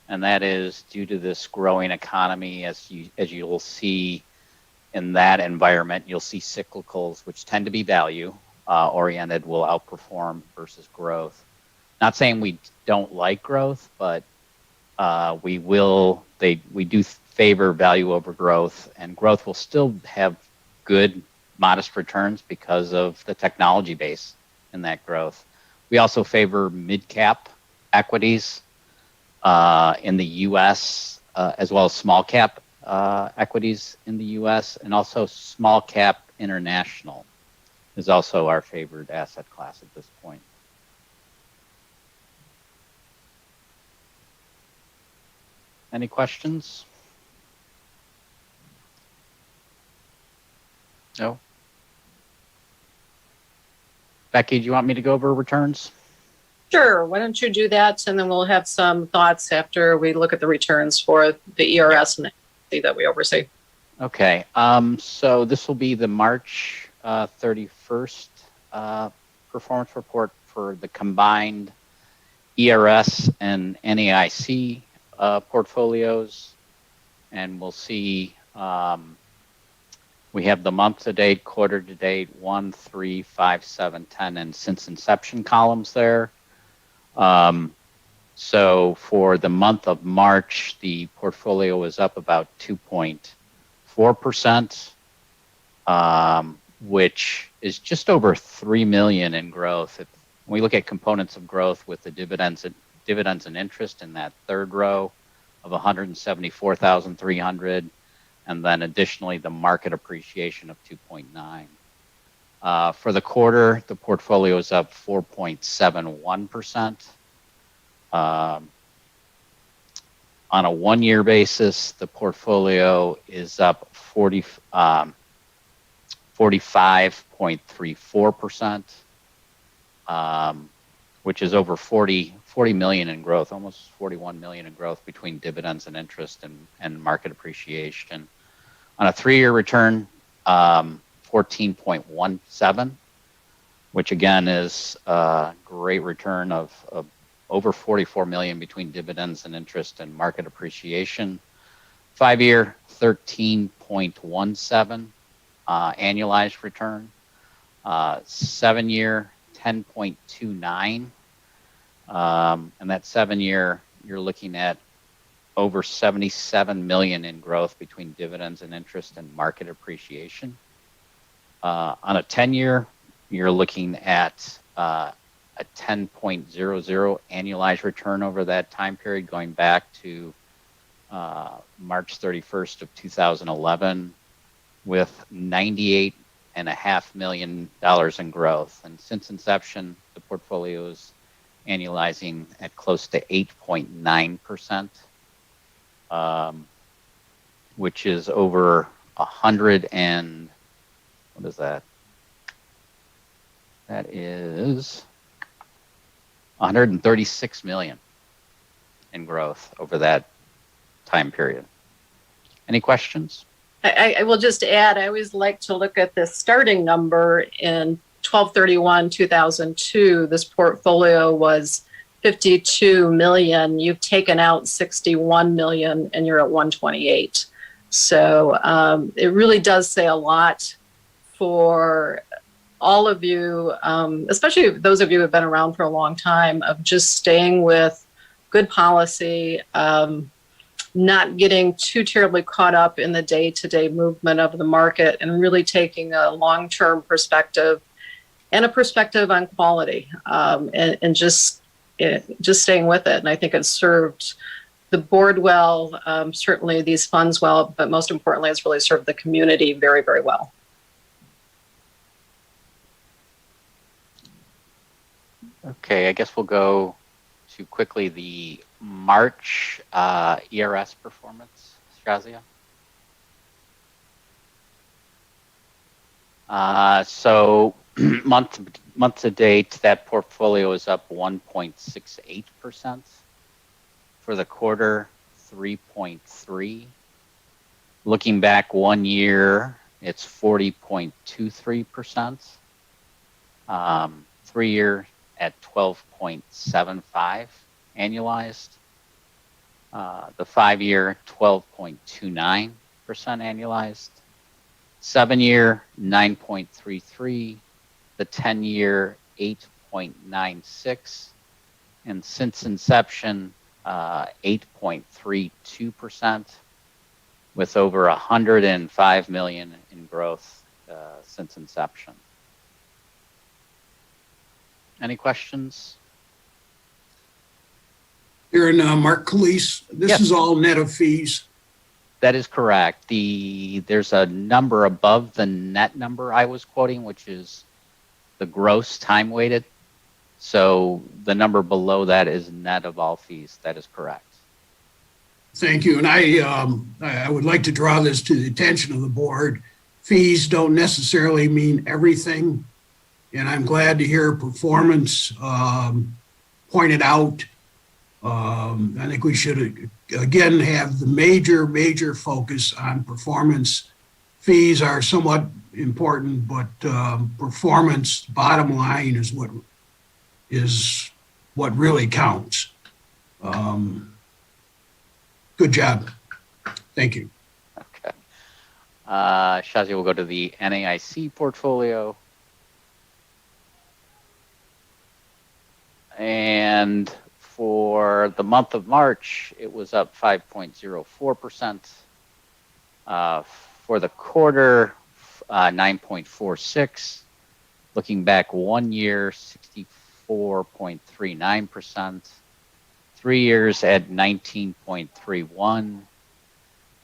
and that is due to this growing economy. As you'll see in that environment, you'll see cyclicals, which tend to be value oriented, will outperform versus growth. Not saying we don't like growth, but we do favor value over growth, and growth will still have good, modest returns because of the technology base in that growth. We also favor mid-cap equities in the U.S. As well as small-cap equities in the U.S., and also small-cap international is also our favored asset class at this point. Any questions? No? Becky, do you want me to go over returns? Sure. Why don't you do that, and then we'll have some thoughts after we look at the returns for the ERS and the that we oversee. Okay. So this will be the March 31st performance report for the combined ERS and NAIC portfolios, and we'll see we have the month to date, quarter to date, 1, 3, 5, 7, 10, and since inception columns there. So for the month of March, the portfolio was up about 2.4%, which is just over 3 million in growth. When we look at components of growth with the dividends and interest in that third row of 174,300, and then additionally the market appreciation of 2.9. For the quarter, the portfolio is up 4.71%. On a one-year basis, the portfolio is up 45.34%, which is over 40 million in growth, almost 41 million in growth between dividends and interest and market appreciation. On a 3-year return, 14.17, which again is a great return of over 44 million between dividends and interest and market appreciation. 5-year 13.17 annualized return. 7-year 10.29, and that 7-year you're looking at over 77 million in growth between dividends and interest and market appreciation. On a 10-year, you're looking at a 10.00 annualized return over that time period, going back to March 31st of 2011, with $98.5 million in growth. And since inception, the portfolio is annualizing at close to 8.9%, which is over 100 and, what is that? That is 136 million in growth over that time period. Any questions? I will just add, I always like to look at the starting number. In 12/31/2002, this portfolio was 52 million. You've taken out 61 million and you're at 128. So it really does say a lot for all of you, especially those of you who have been around for a long time, of just staying with good policy, not getting too terribly caught up in the day-to-day movement of the market, and really taking a long-term perspective and a perspective on quality, and just staying with it. And I think it's served the board well, certainly these funds well, but most importantly, it's really served the community very, very well. Okay, I guess we'll go to quickly the March ERS performance, Shazia. So month to date, that portfolio is up 1.68%. For the quarter, 3.3. Looking back 1 year, it's 40.23%. 3-year at 12.75 annualized. The 5-year 12.29% annualized. 7-year 9.33. The 10-year 8.96, and since inception 8.32%, with over 105 million in growth since inception. Any questions? Here in Mark Calise, this Yes. is all net of fees. That is correct. There's a number above the net number I was quoting, which is the gross time weighted. So the number below that is net of all fees. That is correct. Thank you. And I would like to draw this to the attention of the board. Fees don't necessarily mean everything. And I'm glad to hear performance pointed out. I think we should, again, have the major focus on performance. Fees are somewhat important, but performance, bottom line, is what really counts. Good job. Thank you. Okay. Shazia will go to the NAIC portfolio. And for the month of March, it was up 5.04%. For the quarter, 9.46. Looking back 1 year, 64.39%. 3 years at 19.31.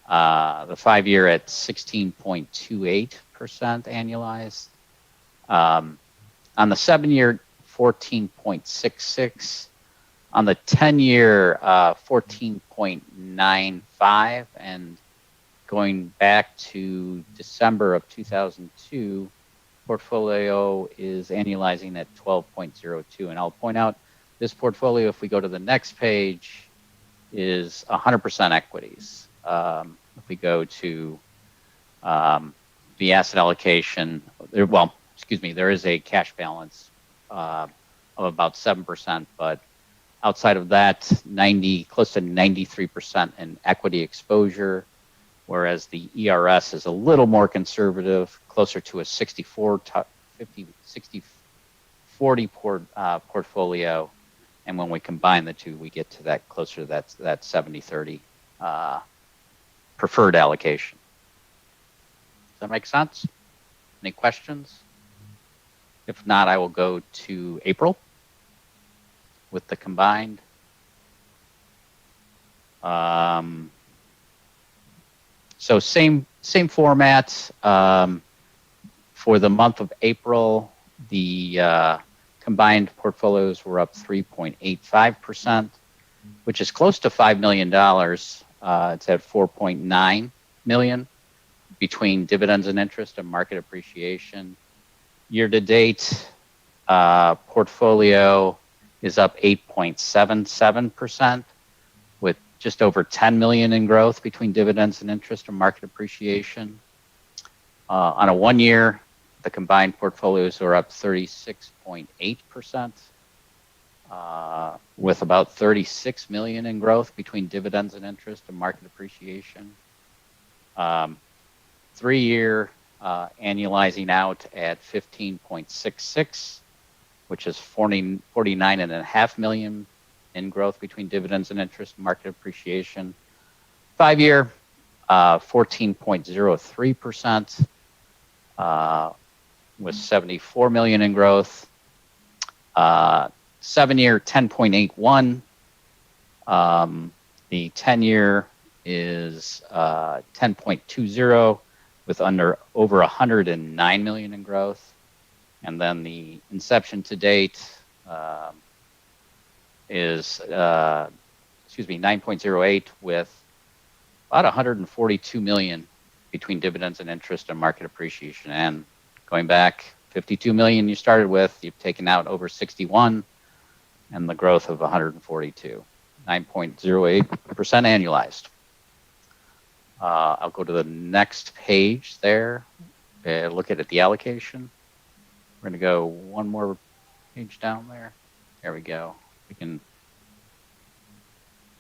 The 5-year at 16.28% annualized. On the 7-year, 14.66. On the 10-year, 14.95. And going back to December of 2002, portfolio is annualizing at 12.02. And I'll point out this portfolio, if we go to the next page, is 100% equities. If we go to the asset allocation, there is a cash balance of about 7%, but outside of that, close to 93% in equity exposure, whereas the ERS is a little more conservative, closer to a 60-40 portfolio. And when we combine the two, we get to that closer to that 70-30 preferred allocation. Does that make sense? Any questions? If not, I will go to April with the combined. So same format. For the month of April, the combined portfolios were up 3.85%, which is close to $5 million. It's at 4.9 million between dividends and interest and market appreciation. Year to date, portfolio is up 8.77%, with just over 10 million in growth between dividends and interest and market appreciation. On a 1 year, the combined portfolios are up 36.8%, with about 36 million in growth between dividends and interest and market appreciation. 3 year annualizing out at 15.66, which is 49.5 million in growth between dividends and interest and market appreciation. 5 year, 14.03%, with 74 million in growth. 7 year, 10.81. The 10 year is 10.20, with over 109 million in growth. And then the inception to date is 9.08, with about 142 million between dividends and interest and market appreciation. And going back 52 million you started with, you've taken out over 61, and the growth of 142, 9.08% annualized. I'll go to the next page there. Look at the allocation. We're going to go one more page down there. There we go.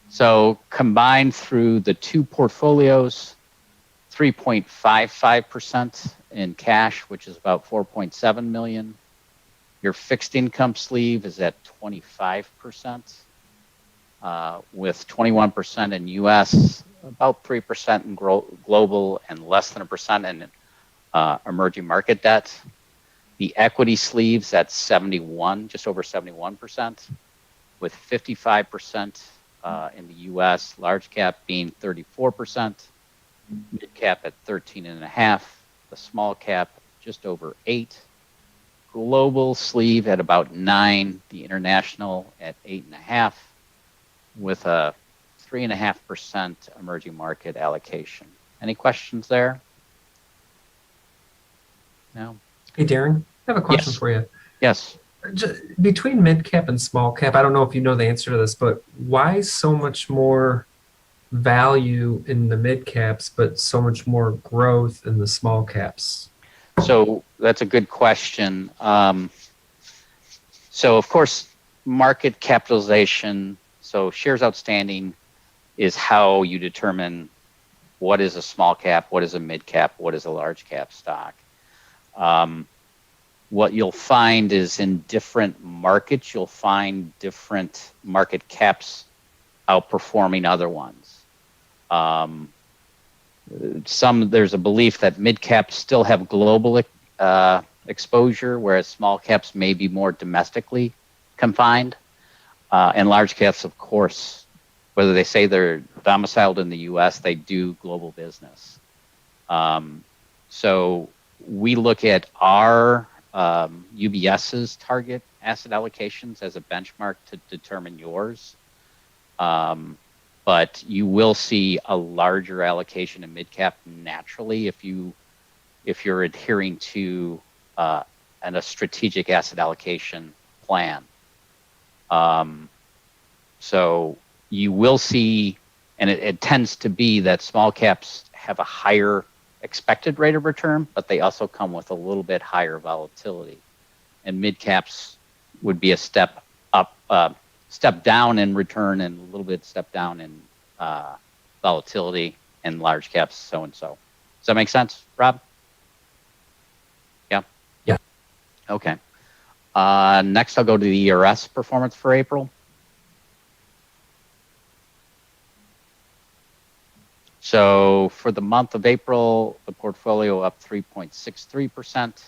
So combined through the two portfolios, 3.55% in cash, which is about 4.7 million. Your fixed income sleeve is at 25%, with 21% in U.S., about 3% in global, and less than 1% in emerging market debt. The equity sleeves at 71, just over 71%, with 55% in the U.S., large cap being 34%, mid cap at 13.5%, the small cap just over 8%, global sleeve at about 9%, the international at 8.5%, with a 3.5% emerging market allocation. Any questions there? No? Hey, Darren, I have a question for you. Yes. Between mid cap and small cap, I don't know if you know the answer to this, but why so much more value in the mid caps, but so much more growth in the small caps? So that's a good question. So of course, market capitalization, so shares outstanding, is how you determine what is a small cap, what is a mid cap, what is a large cap stock. What you'll find is in different markets, you'll find different market caps outperforming other ones. There's a belief that mid caps still have global exposure, whereas small caps may be more domestically confined. And large caps, of course, whether they say they're domiciled in the U.S., they do global business. So we look at our UBS's target asset allocations as a benchmark to determine yours. But you will see a larger allocation in mid cap naturally if you're adhering to a strategic asset allocation plan. So you will see, and it tends to be that small caps have a higher expected rate of return, but they also come with a little bit higher volatility. And mid caps would be a step up, step down in return and a little bit step down in volatility, and large caps so and so. Does that make sense, Rob? Yeah. Yeah. Okay. Next, I'll go to the ERS performance for April. So for the month of April, the portfolio up 3.63%.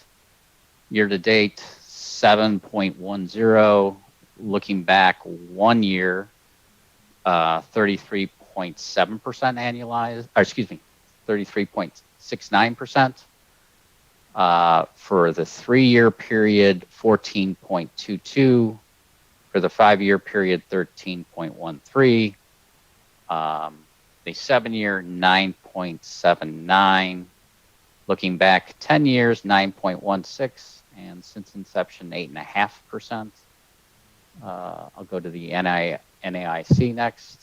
Year to date, 7.10. Looking back 1 year, 33.7% annualized, or excuse me, 33.69%. For the 3-year period, 14.22. For the 5-year period, 13.13. The 7-year, 9.79. Looking back 10 years, 9.16. And since inception, 8.5%. I'll go to the NAIC next.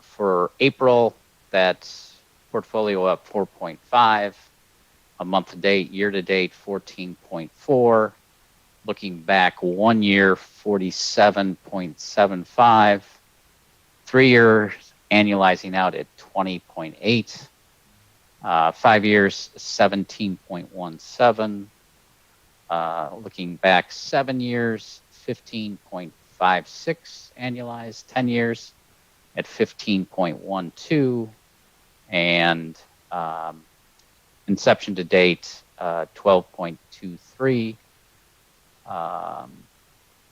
For April, that's portfolio up 4.5. A month to date, year to date, 14.4. Looking back 1 year, 47.75. 3 years annualizing out at 20.8. 5 years, 17.17. Looking back 7 years, 15.56 annualized. 10 years at 15.12. And inception to date, 12.23.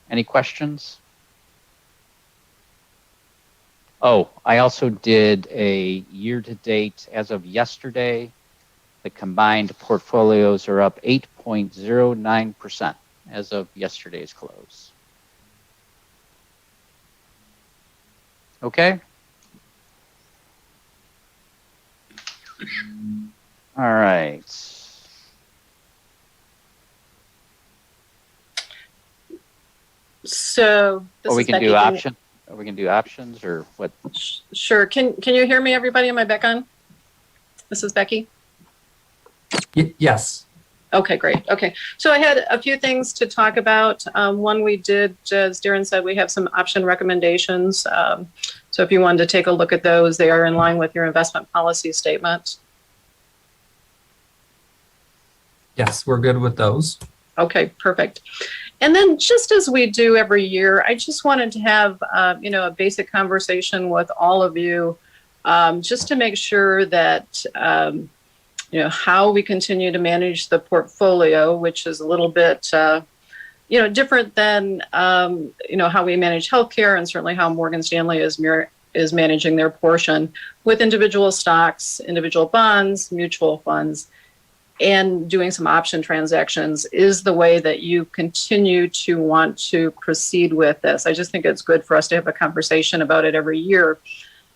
Any questions? Oh, I also did a year-to-date as of yesterday. The combined portfolios are up 8.09% as of yesterday's close. Okay. All right. So this Or we is can Becky. do option. Or we can do options or what? Sure. Can you hear me, everybody? Am I back on? This is Becky. Yes. Okay, great. Okay. So I had a few things to talk about. One, we did, as Darren said, we have some option recommendations. So if you wanted to take a look at those, they are in line with your investment policy statement. Yes, we're good with those. Okay, perfect. And then just as we do every year, I just wanted to have, a basic conversation with all of you, just to make sure that, how we continue to manage the portfolio, which is a little bit, different than, how we manage healthcare, and certainly how Morgan Stanley is managing their portion with individual stocks, individual bonds, mutual funds, and doing some option transactions is the way that you continue to want to proceed with this. I just think it's good for us to have a conversation about it every year.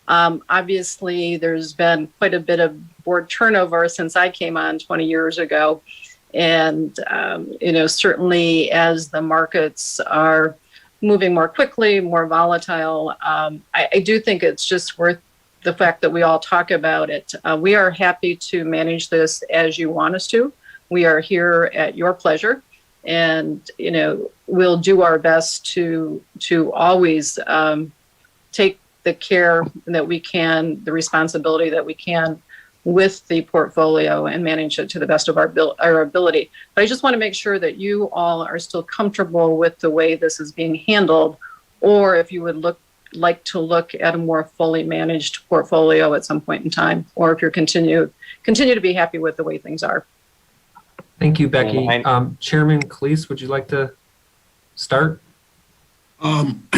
Obviously, there's been quite a bit of board turnover since I came on 20 years ago. And, certainly as the markets are moving more quickly, more volatile, I do think it's just worth the fact that we all talk about it. We are happy to manage this as you want us to. We are here at your pleasure, and we'll do our best to always take the care that we can, the responsibility that we can with the portfolio, and manage it to the best of our ability. But I just want to make sure that you all are still comfortable with the way this is being handled, or if you would like to look at a more fully managed portfolio at some point in time, or if you're continue to be happy with the way things are. Thank you, Becky. Chairman Cleese, would you like to start?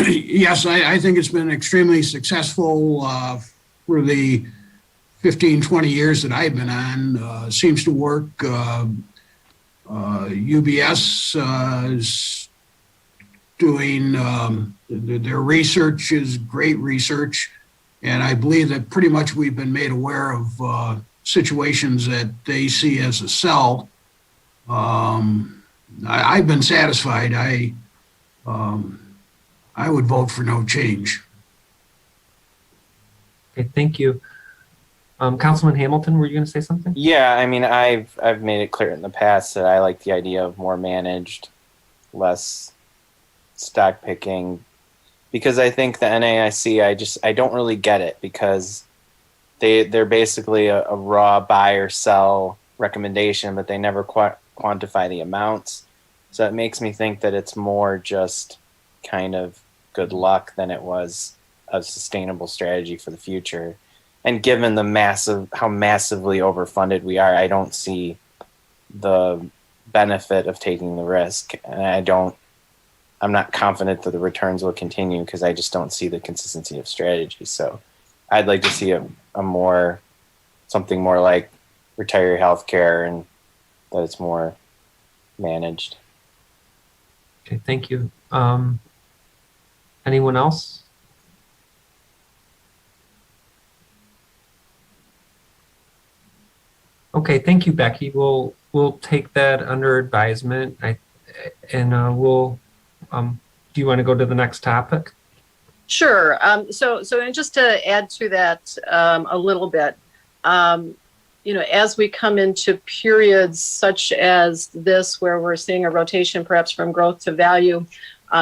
Yes, I think it's been extremely successful for the 15, 20 years that I've been on. Seems to work. UBS is doing their research is great research, and I believe that pretty much we've been made aware of situations that they see as a sell. I've been satisfied. I would vote for no change. Okay, thank you. Councilman Hamilton, were you going to say something? Yeah, I mean, I've made it clear in the past that I like the idea of more managed, less stock picking, because I think the NAIC, I don't really get it, because they're basically a raw buy or sell recommendation, but they never quantify the amounts. So it makes me think that it's more just kind of good luck than it was a sustainable strategy for the future. And given how massively overfunded we are, I don't see the benefit of taking the risk. And I'm not confident that the returns will continue, because I just don't see the consistency of strategy. So I'd like to see something more like retiree healthcare, and that it's more managed. Okay, thank you. Anyone else? Okay, thank you, Becky. We'll take that under advisement. Do you want to go to the next topic? Sure. So and just to add to that a little bit, as we come into periods such as this, where we're seeing a rotation perhaps from growth to value,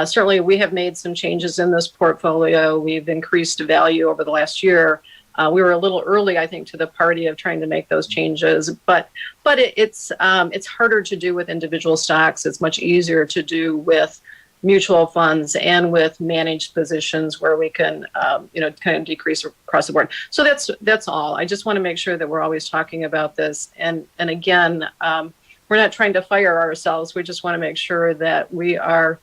certainly we have made some changes in this portfolio. We've increased value over the last year. We were a little early, I think, to the party of trying to make those changes, but it's harder to do with individual stocks. It's much easier to do with mutual funds and with managed positions, where we can, kind of decrease across the board. So that's all. I just want to make sure that we're always talking about this. And again, we're not trying to fire ourselves. We just want to make sure that we are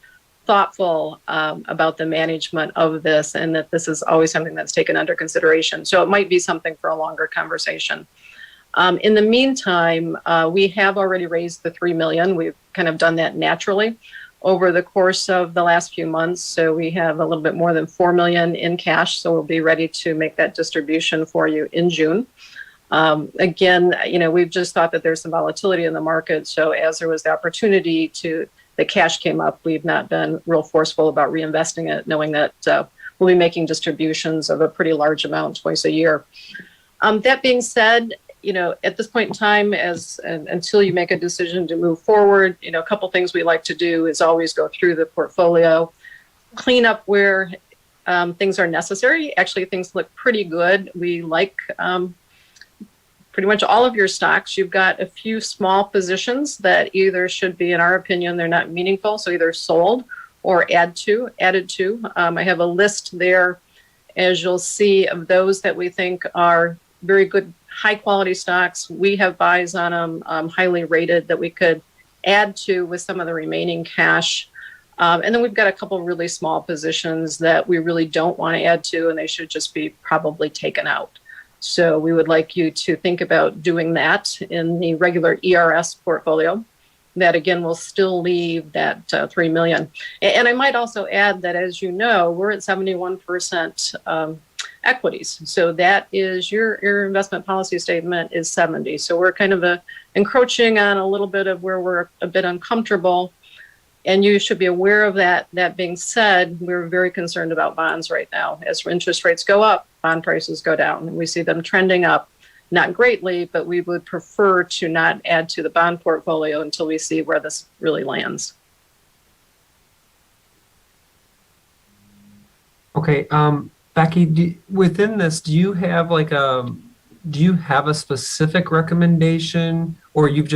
thoughtful about the management of this, and that this is always something that's taken under consideration. So it might be something for a longer conversation. In the meantime, we have already raised the $3 million. We've kind of done that naturally over the course of the last few months. So we have a little bit more than $4 million in cash. So we'll be ready to make that distribution for you in June. Again, we've just thought that there's some volatility in the market. So as there was the opportunity the cash came up, we've not been real forceful about reinvesting it, knowing that we'll be making distributions of a pretty large amount twice a year. That being said, at this point in time, until you make a decision to move forward, a couple things we like to do is always go through the portfolio, clean up where things are necessary. Actually, things look pretty good. We like pretty much all of your stocks. You've got a few small positions that either should be, in our opinion, they're not meaningful, so either sold or added to. I have a list there, as you'll see, of those that we think are very good, high quality stocks. We have buys on them, highly rated, that we could add to with some of the remaining cash. And then we've got a couple of really small positions that we really don't want to add to, and they should just be probably taken out. So we would like you to think about doing that in the regular ERS portfolio. That, again, will still leave that $3 million. And I might also add that, as you know, we're at 71% equities. So that is your investment policy statement is 70. So we're kind of encroaching on a little bit of where we're a bit uncomfortable. And you should be aware of that. That being said, we're very concerned about bonds right now. As interest rates go up, bond prices go down. And we see them trending up, not greatly, but we would prefer to not add to the bond portfolio until we see where this really lands. Okay, Becky, within this, do you have a specific recommendation, or you've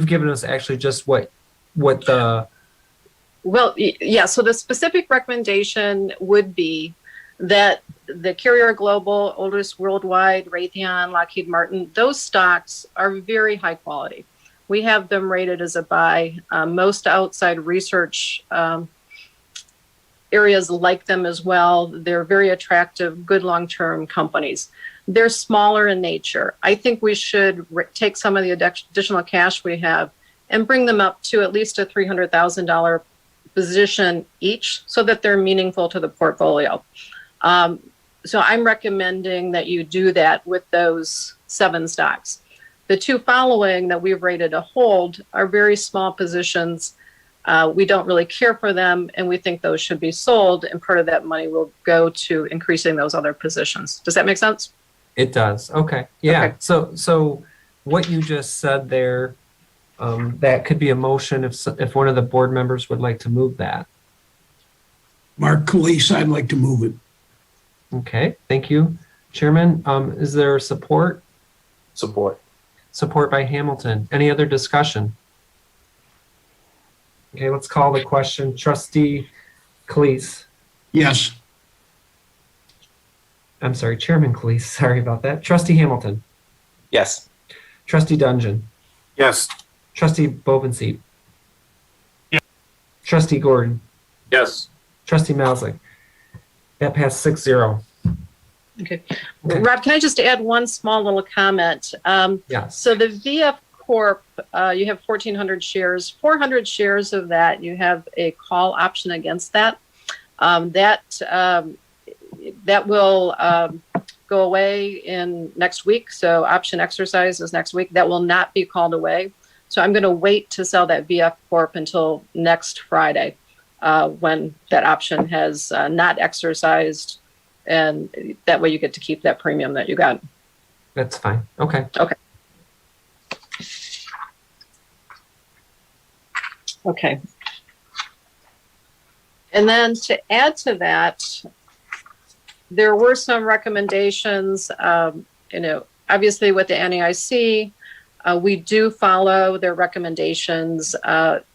given us actually just what the... Well, yeah, so the specific recommendation would be that the Carrier Global, Otis Worldwide, Raytheon, Lockheed Martin, those stocks are very high quality. We have them rated as a buy. Most outside research areas like them as well. They're very attractive, good long-term companies. They're smaller in nature. I think we should take some of the additional cash we have and bring them up to at least a $300,000 position each, so that they're meaningful to the portfolio. So I'm recommending that you do that with those 7 stocks. The 2 following that we've rated a hold are very small positions. We don't really care for them, and we think those should be sold, and part of that money will go to increasing those other positions. Does that make sense? It does. Okay. Yeah. Okay. So what you just said there, that could be a motion if one of the board members would like to move that. Mark Calise, I'd like to move it. Okay. Thank you, Chairman. Is there support? Support. Support by Hamilton. Any other discussion? Okay, let's call the question. Trustee Calise. Yes. I'm sorry, Chairman Calise. Sorry about that. Trustee Hamilton. Yes. Trustee Dungeon. Yes. Trustee Bovenseat. Yes. Trustee Gordon. Yes. Trustee Malzig. That passed 6-0. Okay. Okay. Rob, can I just add one small little comment? Yes. So the VF Corp, you have 1,400 shares. 400 shares of that, you have a call option against that. That will go away in next week. So option exercise is next week. That will not be called away. So I'm going to wait to sell that VF Corp until next Friday when that option has not exercised. And that way you get to keep that premium that you got. That's fine. Okay. Okay. And then to add to that, there were some recommendations, obviously with the NAIC, we do follow their recommendations.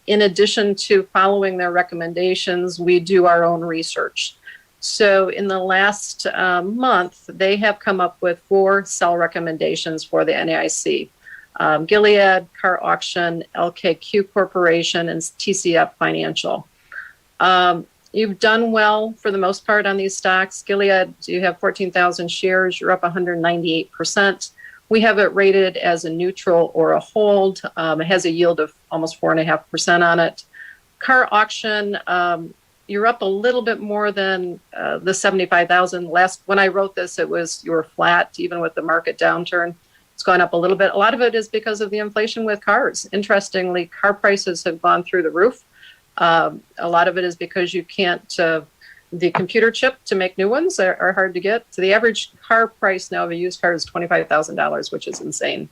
In addition to following their recommendations, we do our own research. So in the last month, they have come up with 4 sell recommendations for the NAIC. Gilead, Car Auction, LKQ Corporation, and TCF Financial. You've done well for the most part on these stocks. Gilead, you have 14,000 shares. You're up 198%. We have it rated as a neutral or a hold. It has a yield of almost 4.5% on it. Car Auction, you're up a little bit more than the 75,000. When I wrote this, you were flat, even with the market downturn. It's gone up a little bit. A lot of it is because of the inflation with cars. Interestingly, car prices have gone through the roof. A lot of it is because you can't, the computer chip to make new ones are hard to get. So the average car price now of a used car is $25,000, which is insane.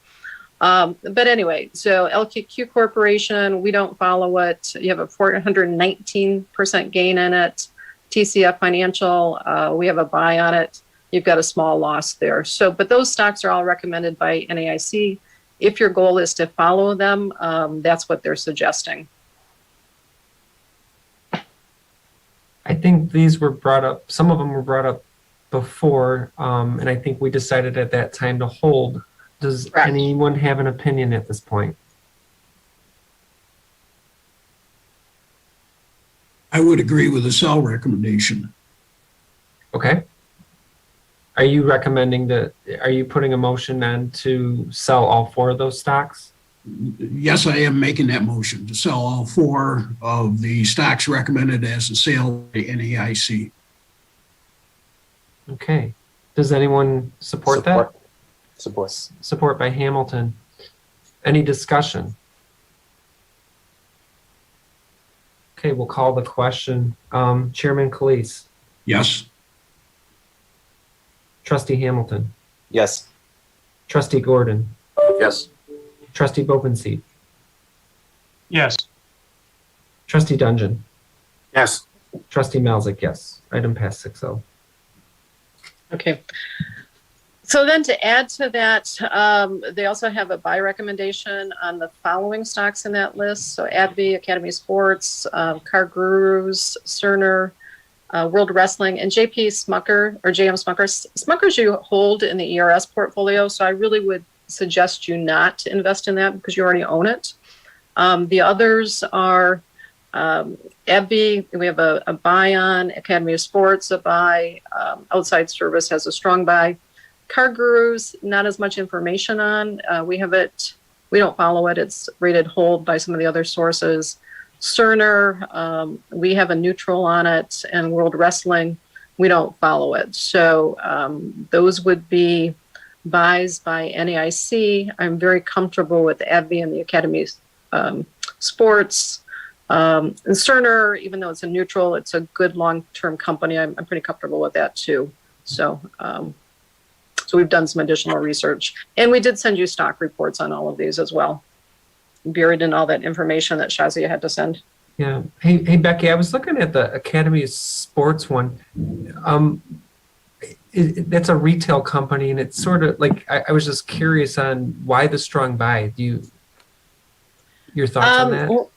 But anyway, so LKQ Corporation, we don't follow it. You have a 419% gain in it. TCF Financial, we have a buy on it. You've got a small loss there. So, but those stocks are all recommended by NAIC. If your goal is to follow them, that's what they're suggesting. I think these were brought up, some of them were brought up before, and I think we decided at that time to hold. Does Correct. anyone have an opinion at this point? I would agree with the sell recommendation. Okay. Are you recommending are you putting a motion on to sell all 4 of those stocks? Yes, I am making that motion to sell all 4 of the stocks recommended as a sale by NAIC. Okay. Does anyone support that? Support. Support by Hamilton. Any discussion? Okay, we'll call the question. Chairman Calise. Yes. Trustee Hamilton. Yes. Trustee Gordon. Yes. Trustee Bovenseat. Yes. Trustee Dungeon. Yes. Trustee Malzig, yes. Item passed 6-0. Okay. So then to add to that, they also have a buy recommendation on the following stocks in that list. So AbbVie, Academy Sports, Car Gurus, Cerner, World Wrestling, and JP Smucker or JM Smuckers. Smuckers you hold in the ERS portfolio. So I really would suggest you not to invest in that because you already own it. The others are AbbVie, we have a buy on, Academy of Sports, a buy, Outside Service has a strong buy. Car Gurus, not as much information on. We don't follow it. It's rated hold by some of the other sources. Cerner, we have a neutral on it, and World Wrestling, we don't follow it. So those would be buys by NAIC. I'm very comfortable with AbbVie and the Academy Sports. And Cerner, even though it's a neutral, it's a good long-term company. I'm pretty comfortable with that too. So, so we've done some additional research, and we did send you stock reports on all of these as well, buried in all that information that Shazia had to send. Yeah. Hey, Becky, I was looking at the Academy of Sports one. That's a retail company, and it's sort of like I was just curious on why the strong buy. Your thoughts on that? Well,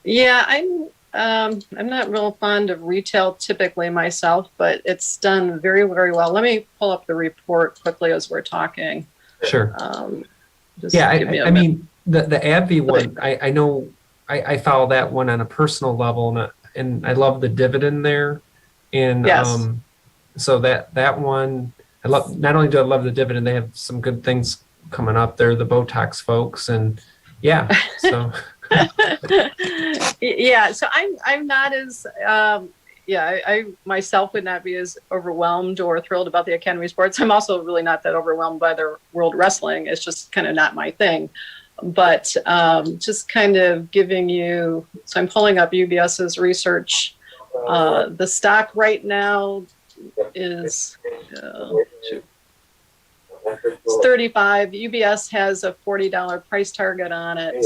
yeah, I'm not real fond of retail typically myself, but it's done very, very well. Let me pull up the report quickly as we're talking. Sure. Just Yeah, give me a I minute. mean the AbbVie one. I know I follow that one on a personal level, and I love the dividend there, and Yes. so that one I love. Not only do I love the dividend, they have some good things coming up. They're the Botox folks, and yeah, so. Yeah, so I'm not as I myself would not be as overwhelmed or thrilled about the Academy of Sports. I'm also really not that overwhelmed by the World Wrestling. It's just kind of not my thing. But just kind of giving you, so I'm pulling up UBS's research. The stock right now is it's 35. UBS has a $40 price target on it.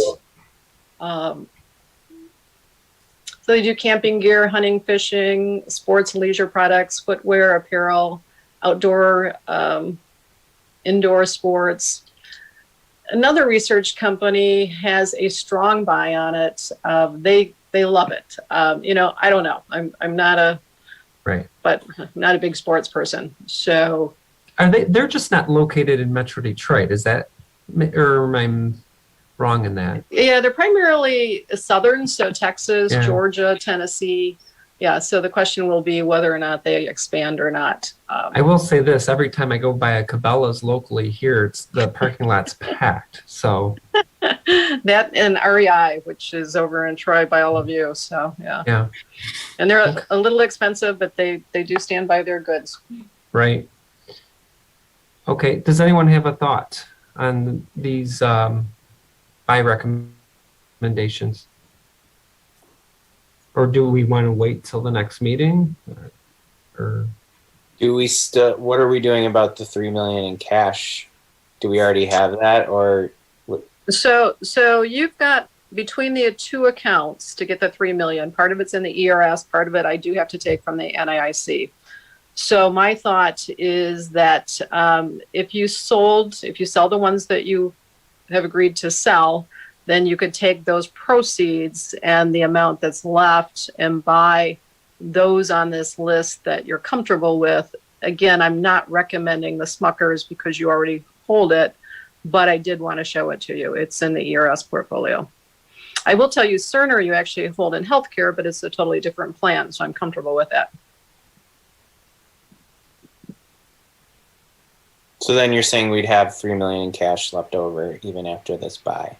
So they do camping gear, hunting, fishing, sports, leisure products, footwear, apparel, outdoor, indoor sports. Another research company has a strong buy on it. They love it. I don't know. I'm not a big sports person. So They're just not located in Metro Detroit. Is that, or am I wrong in that? Yeah, they're primarily southern, so Texas, Yeah. Georgia, Tennessee. Yeah, so the question will be whether or not they expand or not. I will say this: every time I go by a Cabela's locally here, the parking lot's packed. So That and REI, which is over in Troy by all of you. So yeah, yeah, and they're a little expensive, but they do stand by their goods. right. Okay. Does anyone have a thought on these buy recommendations? Or do we want to wait till the next meeting? Or Do we still? What are we doing about the $3 million in cash? Do we already have that, or So you've got between the two accounts to get the 3 million. Part of it's in the ERS, part of it I do have to take from the NAIC. So my thought is that if you sell the ones that you have agreed to sell, then you could take those proceeds and the amount that's left and buy those on this list that you're comfortable with. Again, I'm not recommending the Smuckers because you already hold it, but I did want to show it to you. It's in the ERS portfolio. I will tell you, Cerner, you actually hold in healthcare, but it's a totally different plan, so I'm comfortable with that. so? Then you're saying we'd have $3 million in cash left over even after this buy.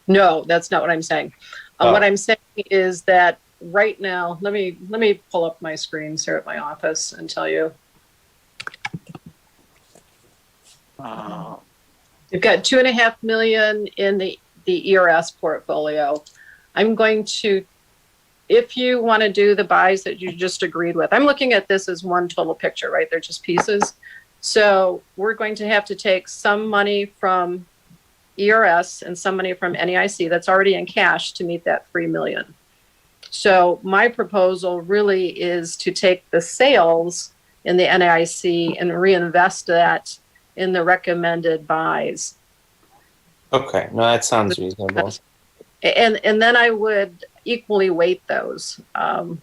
No, that's not what I'm saying. Oh. What I'm saying is that right now, let me pull up my screens here at my office and tell you. You've got $2.5 million in the ERS portfolio. I'm going to, if you want to do the buys that you just agreed with, I'm looking at this as one total picture, right? They're just pieces. So we're going to have to take some money from ERS and some money from NAIC that's already in cash to meet that 3 million. So my proposal really is to take the sales in the NAIC and reinvest that in the recommended buys. Okay, no, that sounds reasonable. And then I would equally weight those. and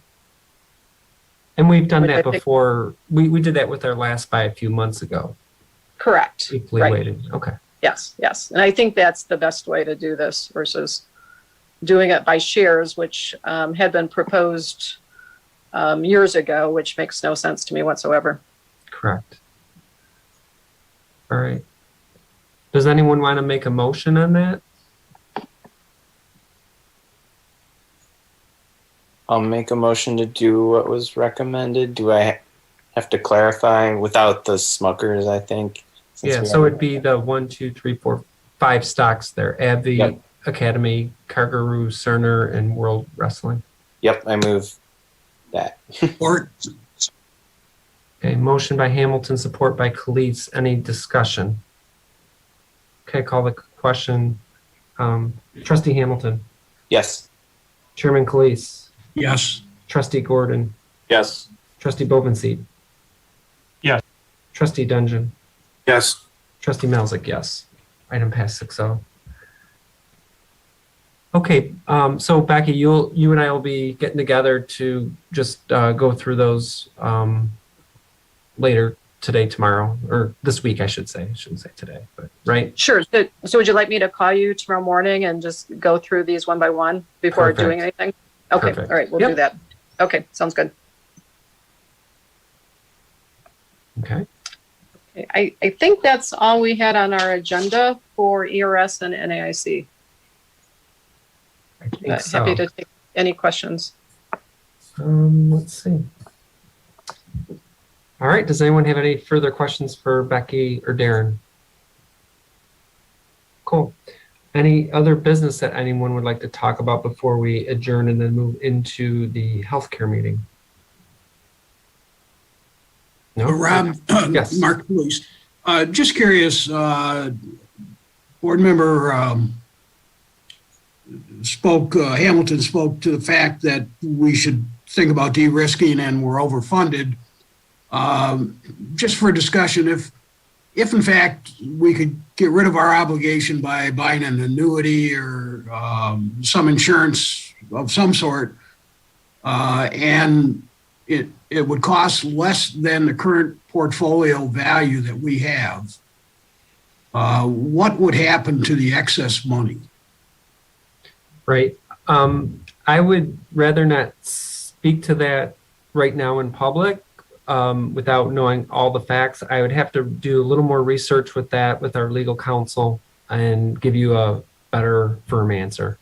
we've done Which I that think- before. We did that with our last buy a few months ago. Correct. Equally Right. weighted. Okay. Yes. And I think that's the best way to do this versus doing it by shares, which had been proposed years ago, which makes no sense to me whatsoever. Correct. All right. Does anyone want to make a motion on that? I'll make a motion to do what was recommended. Do I have to clarify without the Smuckers? I think. since Yeah, we so have- it'd be the 1, 2, 3, 4, 5 stocks there. AbbVie, Yep. Academy, Kangaroo, Cerner, and World Wrestling. Yep, I move that. Or Okay, motion by Hamilton, support by Khalees. Any discussion? Okay, call the question. Trustee Hamilton, Yes. Chairman Khalees, yes, Trustee Gordon, Yes. Trustee Bovenseed. Yes. Trustee Dungeon, Yes. Trustee Melzik, yes. Item passed 6-0. Okay, so Becky, you and I will be getting together to just go through those later today, tomorrow, or this week, I should say. I shouldn't say today, but right? Sure. So would you like me to call you tomorrow morning and just go through these one by one before Perfect. doing anything? Okay. Perfect. All right. We'll Yep. do that. Okay. Sounds good. Okay. Okay, I think that's all we had on our agenda for ERS and NAIC. I think But so. happy to take any questions. Let's see. All right. Does anyone have any further questions for Becky or Darren? Cool. Any other business that anyone would like to talk about before we adjourn and then move into the healthcare meeting? No. Rob, Yes. Mark, please. Just curious, board member Hamilton spoke to the fact that we should think about de-risking and we're overfunded. Just for discussion, if in fact we could get rid of our obligation by buying an annuity or some insurance of some sort, and it would cost less than the current portfolio value that we have, what would happen to the excess money? Right. I would rather not speak to that right now in public without knowing all the facts. I would have to do a little more research with that with our legal counsel and give you a better, firm answer.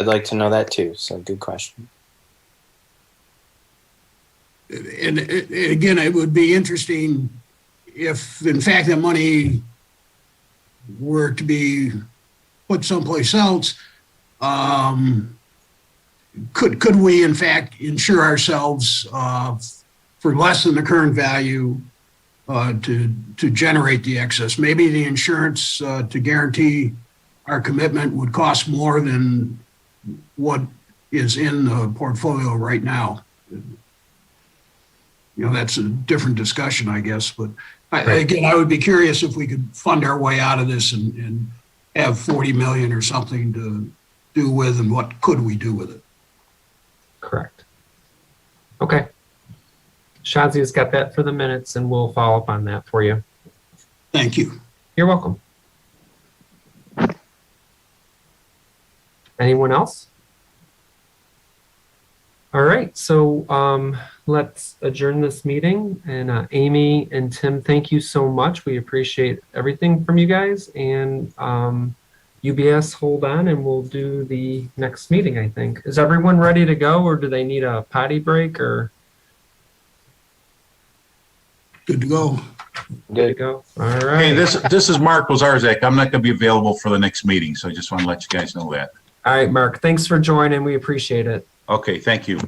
I'd like to know that too. So good question. And again, it would be interesting if, in fact, that money were to be put someplace else. Could we, in fact, insure ourselves for less than the current value to generate the excess? Maybe the insurance to guarantee our commitment would cost more than what is in the portfolio right now. That's a different discussion, I guess. But again, I would be curious if we could fund our way out of this and have 40 million or something to do with, and what could we do with it? Correct. Okay. Shazia's got that for the minutes, and we'll follow up on that for you. Thank you. You're welcome. Anyone else? All right, so let's adjourn this meeting. And Amy and Tim, thank you so much. We appreciate everything from you guys. And UBS, hold on, and we'll do the next meeting, I think. Is everyone ready to go, or do they need a potty break, or? Good to go. Good to go. All right. Hey, this is Mark Lazarzak. I'm not going to be available for the next meeting, so I just want to let you guys know that. All right, Mark. Thanks for joining. We appreciate it. Okay, thank you.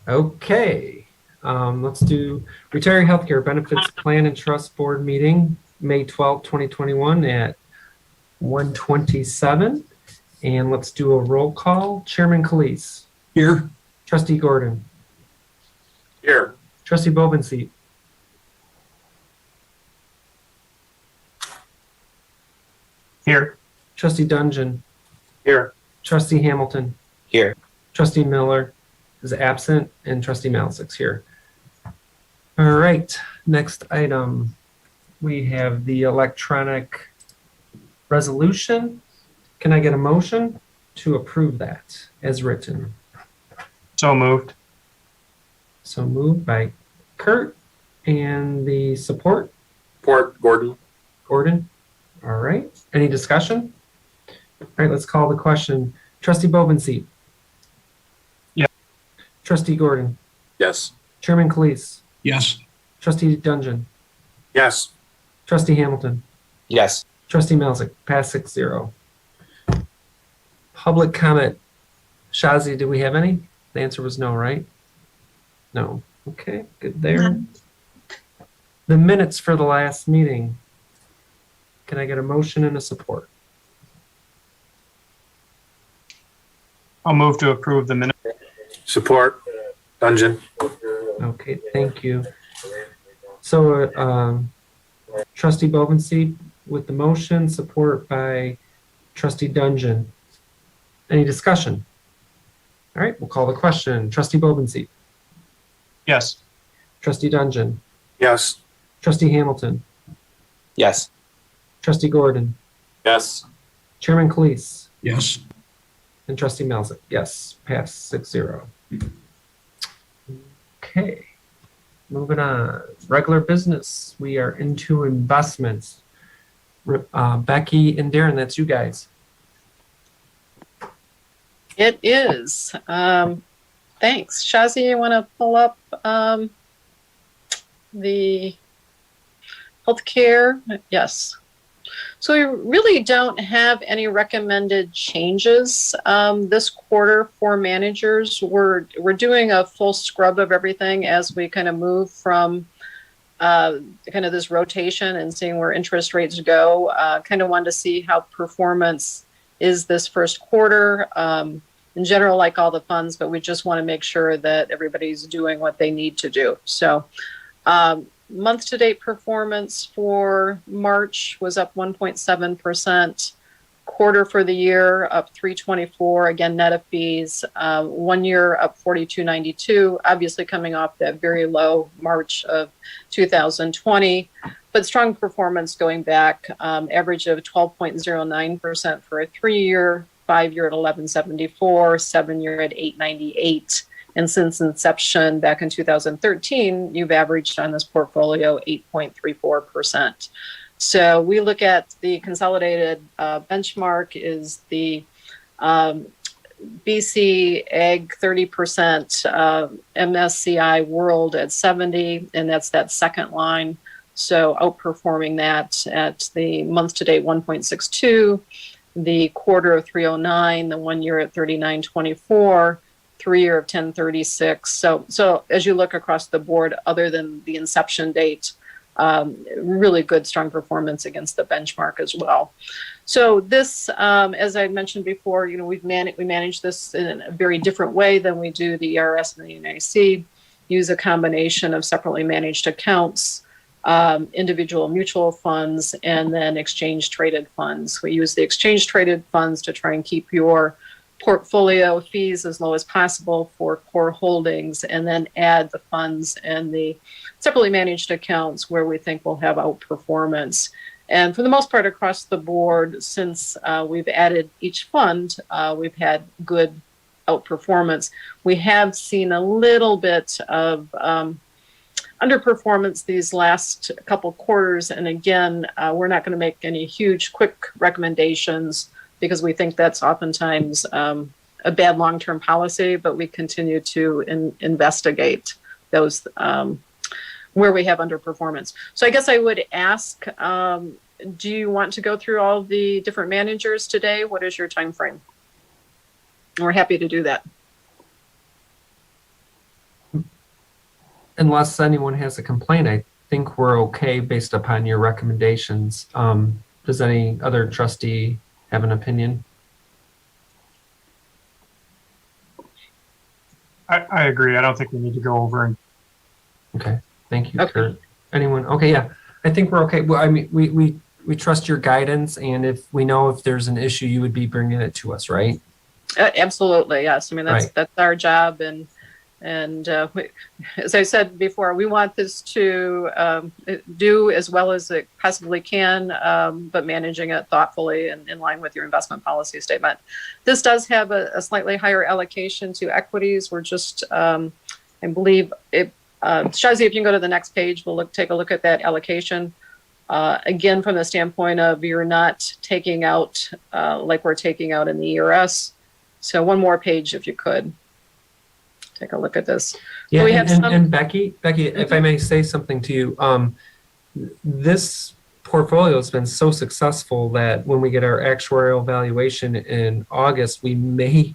Okay. Let's do Retiree Healthcare Benefits Plan and Trust Board meeting, May 12, 2021 at 1:27. And let's do a roll call. Chairman Khalees. Here. Trustee Gordon. Here. Trustee Bovenseat. Here. Trustee Dungeon. Here. Trustee Hamilton. Here. Trustee Miller is absent, and Trustee Malzik's here. All right, next item. We have the electronic resolution. Can I get a motion to approve that as written? So moved. So moved by Kurt, and the support, Support, Gordon. Gordon. All right, any discussion? All right, let's call the question. Trustee Bovenseat. Yeah. Trustee Gordon. Yes. Chairman Khalees. Yes. Trustee Dungeon. Yes. Trustee Hamilton. Yes. Trustee Melzick, pass 6-0. Public comment. Shazi, do we have any? The answer was no, right? No. Okay, good there. None. The minutes for the last meeting. Can I get a motion and a support? I'll move to approve the minute. Support. Dungeon. Okay, thank you. So, Trustee Bovenseed with the motion, support by Trustee Dungeon. Any discussion? All right, we'll call the question. Trustee Bovenseed. Yes. Trustee Dungeon. Yes. Trustee Hamilton. Yes. Trustee Gordon. Yes. Chairman Calise. Yes. And Trustee Melzick. Yes, pass 6-0. Okay, moving on. Regular business. We are into investments. Becky and Darren, that's you guys. It is. Thanks. Shazi, you want to pull up the healthcare? Yes. So we really don't have any recommended changes this quarter for managers. We're doing a full scrub of everything as we kind of move from kind of this rotation and seeing where interest rates go. Kind of wanted to see how performance is this first quarter. In general, like all the funds, but we just want to make sure that everybody's doing what they need to do. So month-to-date performance for March was up 1.7%. Quarter for the year up 324, again, net of fees. 1 year up 42.92, obviously coming off that very low March of 2020, but strong performance going back, average of 12.09% for a 3-year, 5-year at 11.74, 7-year at 8.98. And since inception back in 2013, you've averaged on this portfolio 8.34%. So we look at the consolidated benchmark is the BC Ag 30%, MSCI World at 70, and that's that second line. So outperforming that at the month to date 1.62, the quarter of 309, the 1 year at 39.24, 3 year of 1036. So as you look across the board, other than the inception date, really good, strong performance against the benchmark as well. So this, as I mentioned before, you know, we manage this in a very different way than we do the ERS and the NAIC. Use a combination of separately managed accounts, individual mutual funds, and then exchange traded funds. We use the exchange traded funds to try and keep your portfolio fees as low as possible for core holdings, and then add the funds and the separately managed accounts where we think we'll have outperformance. And for the most part across the board, since we've added each fund, we've had good outperformance. We have seen a little bit of underperformance these last couple quarters. And again, we're not going to make any huge quick recommendations because we think that's oftentimes a bad long-term policy, but we continue to investigate those where we have underperformance. So I guess I would ask, do you want to go through all the different managers today? What is your time frame? We're happy to do that. Unless anyone has a complaint, I think we're okay based upon your recommendations. Does any other trustee have an opinion? I agree. I don't think we need to go over and Okay, thank you, Okay. Kurt. Anyone? Okay, yeah, I think we're okay. Well, I mean, we trust your guidance, and if we know if there's an issue, you would be bringing it to us, right? Absolutely, yes. I mean, Right. that's our job, and as I said before, we want this to do as well as it possibly can, but managing it thoughtfully and in line with your investment policy statement. This does have a slightly higher allocation to equities. We're just, I believe it. Shazi, if you can go to the next page, we'll take a look at that allocation. Again, from the standpoint of you're not taking out like we're taking out in the ERS. So one more page, if you could. Take a look at this. Yeah, we have and Becky, if I may say something to you, this portfolio has been so successful that when we get our actuarial valuation in August, we may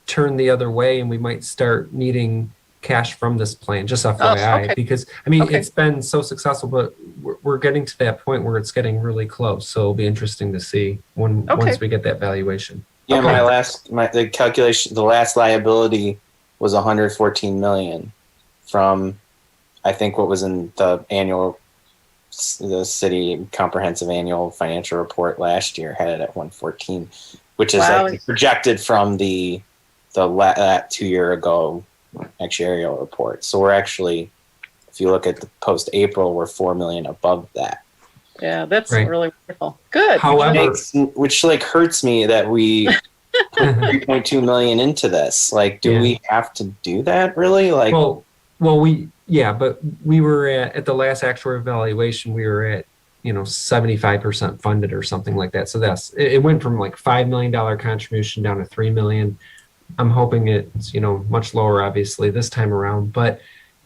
turn the other way and we might start needing cash from this plan, just FYI, okay. because I mean, Okay. it's been so successful, but we're getting to that point where it's getting really close. So it'll be interesting to see when Okay. once we get that valuation. Yeah, Okay. the calculation, the last liability was 114 million from, I think what was in the city comprehensive annual financial report last year had it at 114, which is Wow. I think, projected from the 2 year ago actuarial report. So we're actually, if you look at the post April, we're 4 million above that. Yeah, that's Right. really wonderful. Good. However, Which like hurts me that we put 3.2 million into this. Like, do Yeah. we have to do that really? Like, well, but we were at the last actuarial evaluation, we were at 75% funded or something like that. So it went from like $5 million contribution down to 3 million. I'm hoping it's much lower, obviously, this time around. But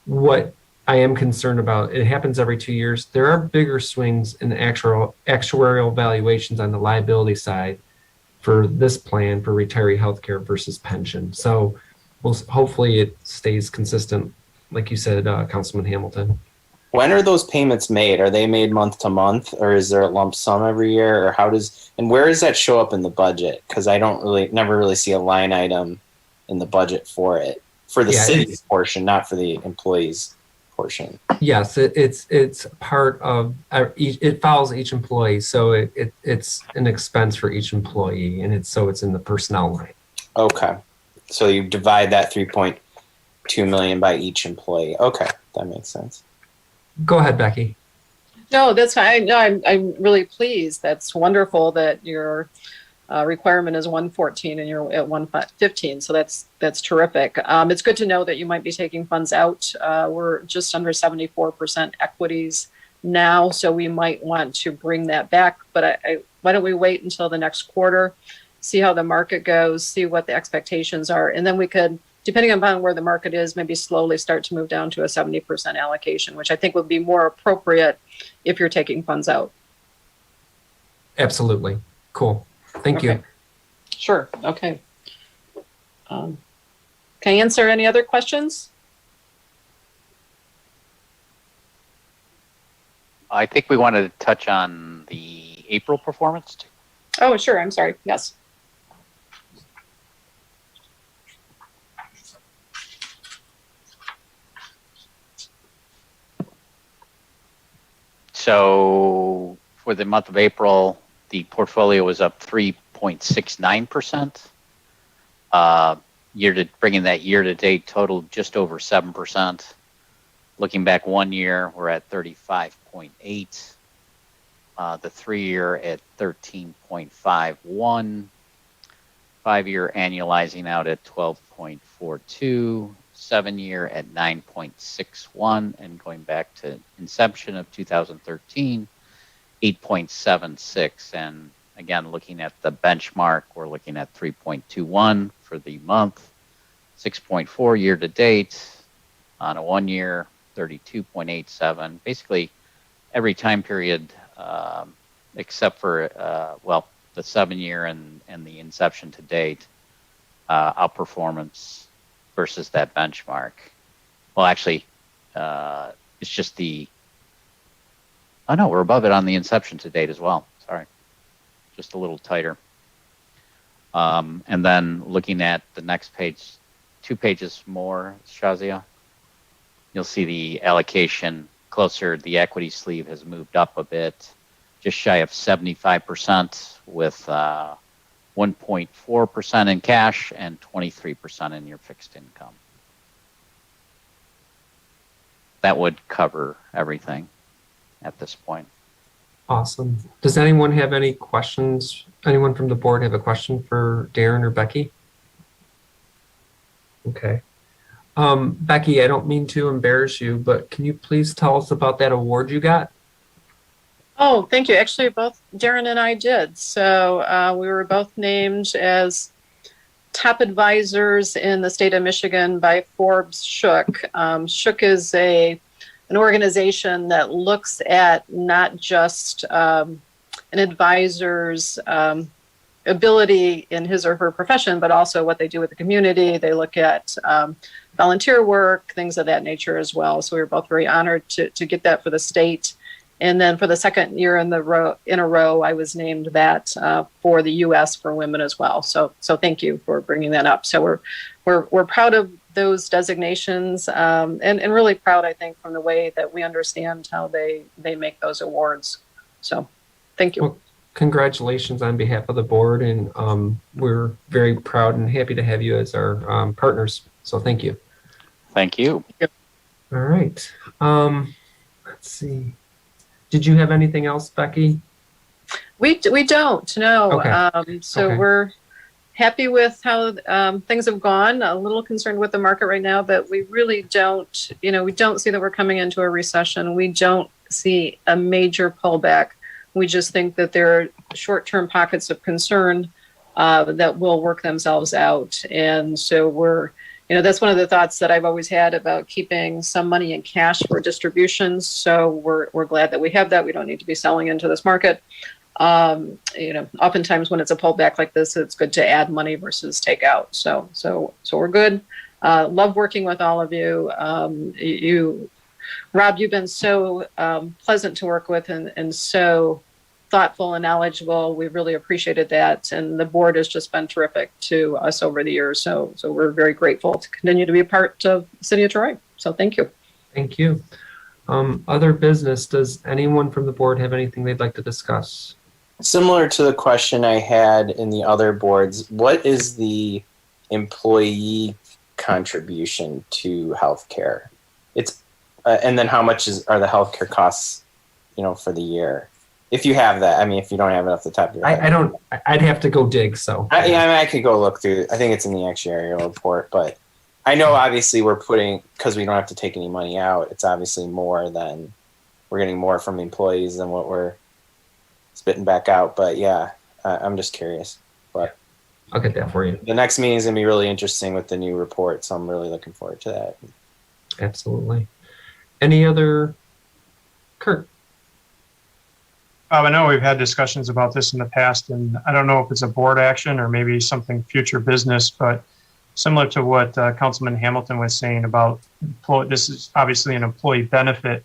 what I am concerned about, it happens every 2 years. There are bigger swings in the actuarial valuations on the liability side for this plan for retiree healthcare versus pension. So hopefully it stays consistent, like you said, Councilman Hamilton. when are those payments made? Are they made month to month, or is there a lump sum every year, or where does that show up in the budget? Because I never really see a line item in the budget for it, for the city's portion, not for the employees' portion. Yes, it's part of it follows each employee, so it's an expense for each employee, and it's in the personnel line. Okay, so you divide that 3.2 million by each employee. Okay, that makes sense. Go ahead, Becky. No, that's fine. No, I'm really pleased. That's wonderful that your requirement is 114 and you're at 115. So that's terrific. It's good to know that you might be taking funds out. We're just under 74% equities now, so we might want to bring that back. But why don't we wait until the next quarter, see how the market goes, see what the expectations are, and then we could, depending upon where the market is, maybe slowly start to move down to a 70% allocation, which I think would be more appropriate if you're taking funds out. Absolutely. Cool. Thank you. Sure. Okay. Can I answer any other questions? I think we wanted to touch on the April performance too. Oh, sure. I'm sorry. Yes. So for the month of April, the portfolio was up 3.69%. Bringing that year-to-date total just over 7%. Looking back 1 year, we're at 35.8. The 3-year at 13.51. 5-year annualizing out at 12.42. 7-year at 9.61, and going back to inception of 2013, 8.76. And again, looking at the benchmark, we're looking at 3.21 for the month, 6.4 year to date. On a 1 year, 32.87. Basically, every time period except for the 7-year and the inception to date outperformance versus that benchmark. Well, actually, it's just we're above it on the inception to date as well. Sorry, just a little tighter. And then looking at the next page, 2 pages more, Shazia, you'll see the allocation closer. The equity sleeve has moved up a bit, just shy of 75% with 1.4% in cash and 23% in your fixed income. That would cover everything at this point. Awesome. Does anyone have any questions? Anyone from the board have a question for Darren or Becky? Okay. Becky, I don't mean to embarrass you, but can you please tell us about that award you got? Oh, thank you. Actually, both Darren and I did. So we were both named as top advisors in the state of Michigan by Forbes Shook. Shook is a an organization that looks at not just an advisor's ability in his or her profession, but also what they do with the community. They look at volunteer work, things of that nature as well. So we were both very honored to get that for the state. And then for the second year in a row, I was named that for the U.S. for women as well. So thank you for bringing that up. So we're proud of those designations, and really proud, I think, from the way that we understand how they make those awards. So thank you. Well, congratulations on behalf of the board, and we're very proud and happy to have you as our partners. So thank you. Thank you. All right. Let's see. Did you have anything else, Becky? We don't, no. Okay. So Okay. we're happy with how things have gone. A little concerned with the market right now, but we really don't, we don't see that we're coming into a recession. We don't see a major pullback. We just think that there are short-term pockets of concern that will work themselves out. And so we're, that's one of the thoughts that I've always had about keeping some money in cash for distributions. So we're glad that we have that. We don't need to be selling into this market. Oftentimes when it's a pullback like this, it's good to add money versus take out. So we're good. Love working with all of you. Rob, you've been so pleasant to work with and so thoughtful and knowledgeable. We really appreciated that. And the board has just been terrific to us over the years. So we're very grateful to continue to be a part of the city of Troy. So thank you. Thank you. Other business, does anyone from the board have anything they'd like to discuss? Similar to the question I had in the other boards, what is the employee contribution to healthcare? It's and then how much are the healthcare costs, for the year? If you have that, if you don't have it off the top of your head. I don't. I'd have to go dig. So I could go look through. I think it's in the actuarial report, but I know obviously we're putting, because we don't have to take any money out. It's obviously more than we're getting more from employees than what we're spitting back out. But yeah, I'm just curious. But I'll get that for you. The next meeting is gonna be really interesting with the new report, so I'm really looking forward to that. Absolutely. Any other, Kurt? I know we've had discussions about this in the past, and I don't know if it's a board action or maybe something future business, but similar to what Councilman Hamilton was saying about this is obviously an employee benefit.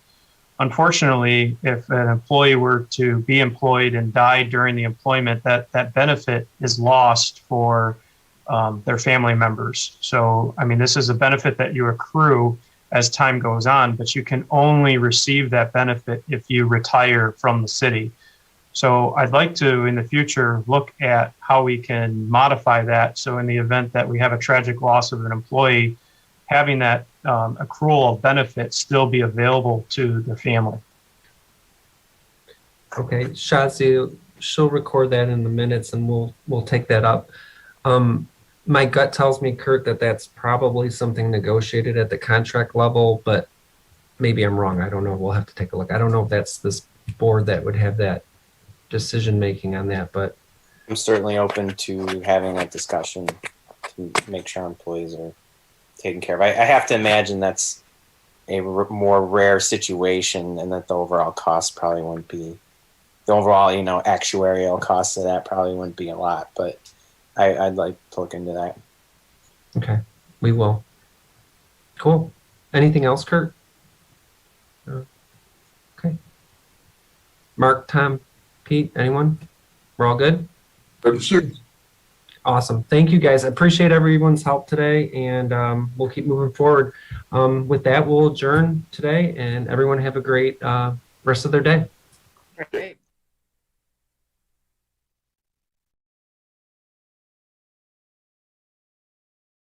Unfortunately, if an employee were to be employed and die during the employment, that benefit is lost for their family members. So, this is a benefit that you accrue as time goes on, but you can only receive that benefit if you retire from the city. So I'd like to, in the future, look at how we can modify that. So in the event that we have a tragic loss of an employee, having that accrual of benefit still be available to the family. Okay, Shazia, she'll record that in the minutes, and we'll take that up. My gut tells me, Kurt, that that's probably something negotiated at the contract level, but maybe I'm wrong. I don't know. We'll have to take a look. I don't know if that's this board that would have that decision making on that, but I'm certainly open to having a discussion to make sure our employees are taken care of. I have to imagine that's a more rare situation, and that the overall cost probably wouldn't be the overall, actuarial cost of that probably wouldn't be a lot, but I'd like to look into that. okay, we will. Cool. Anything else, Kurt? Okay. Mark, Tom, Pete, anyone? We're all good? Sir. Awesome. Thank you, guys. I appreciate everyone's help today, and we'll keep moving forward. With that, we'll adjourn today, and everyone have a great rest of their day. Great.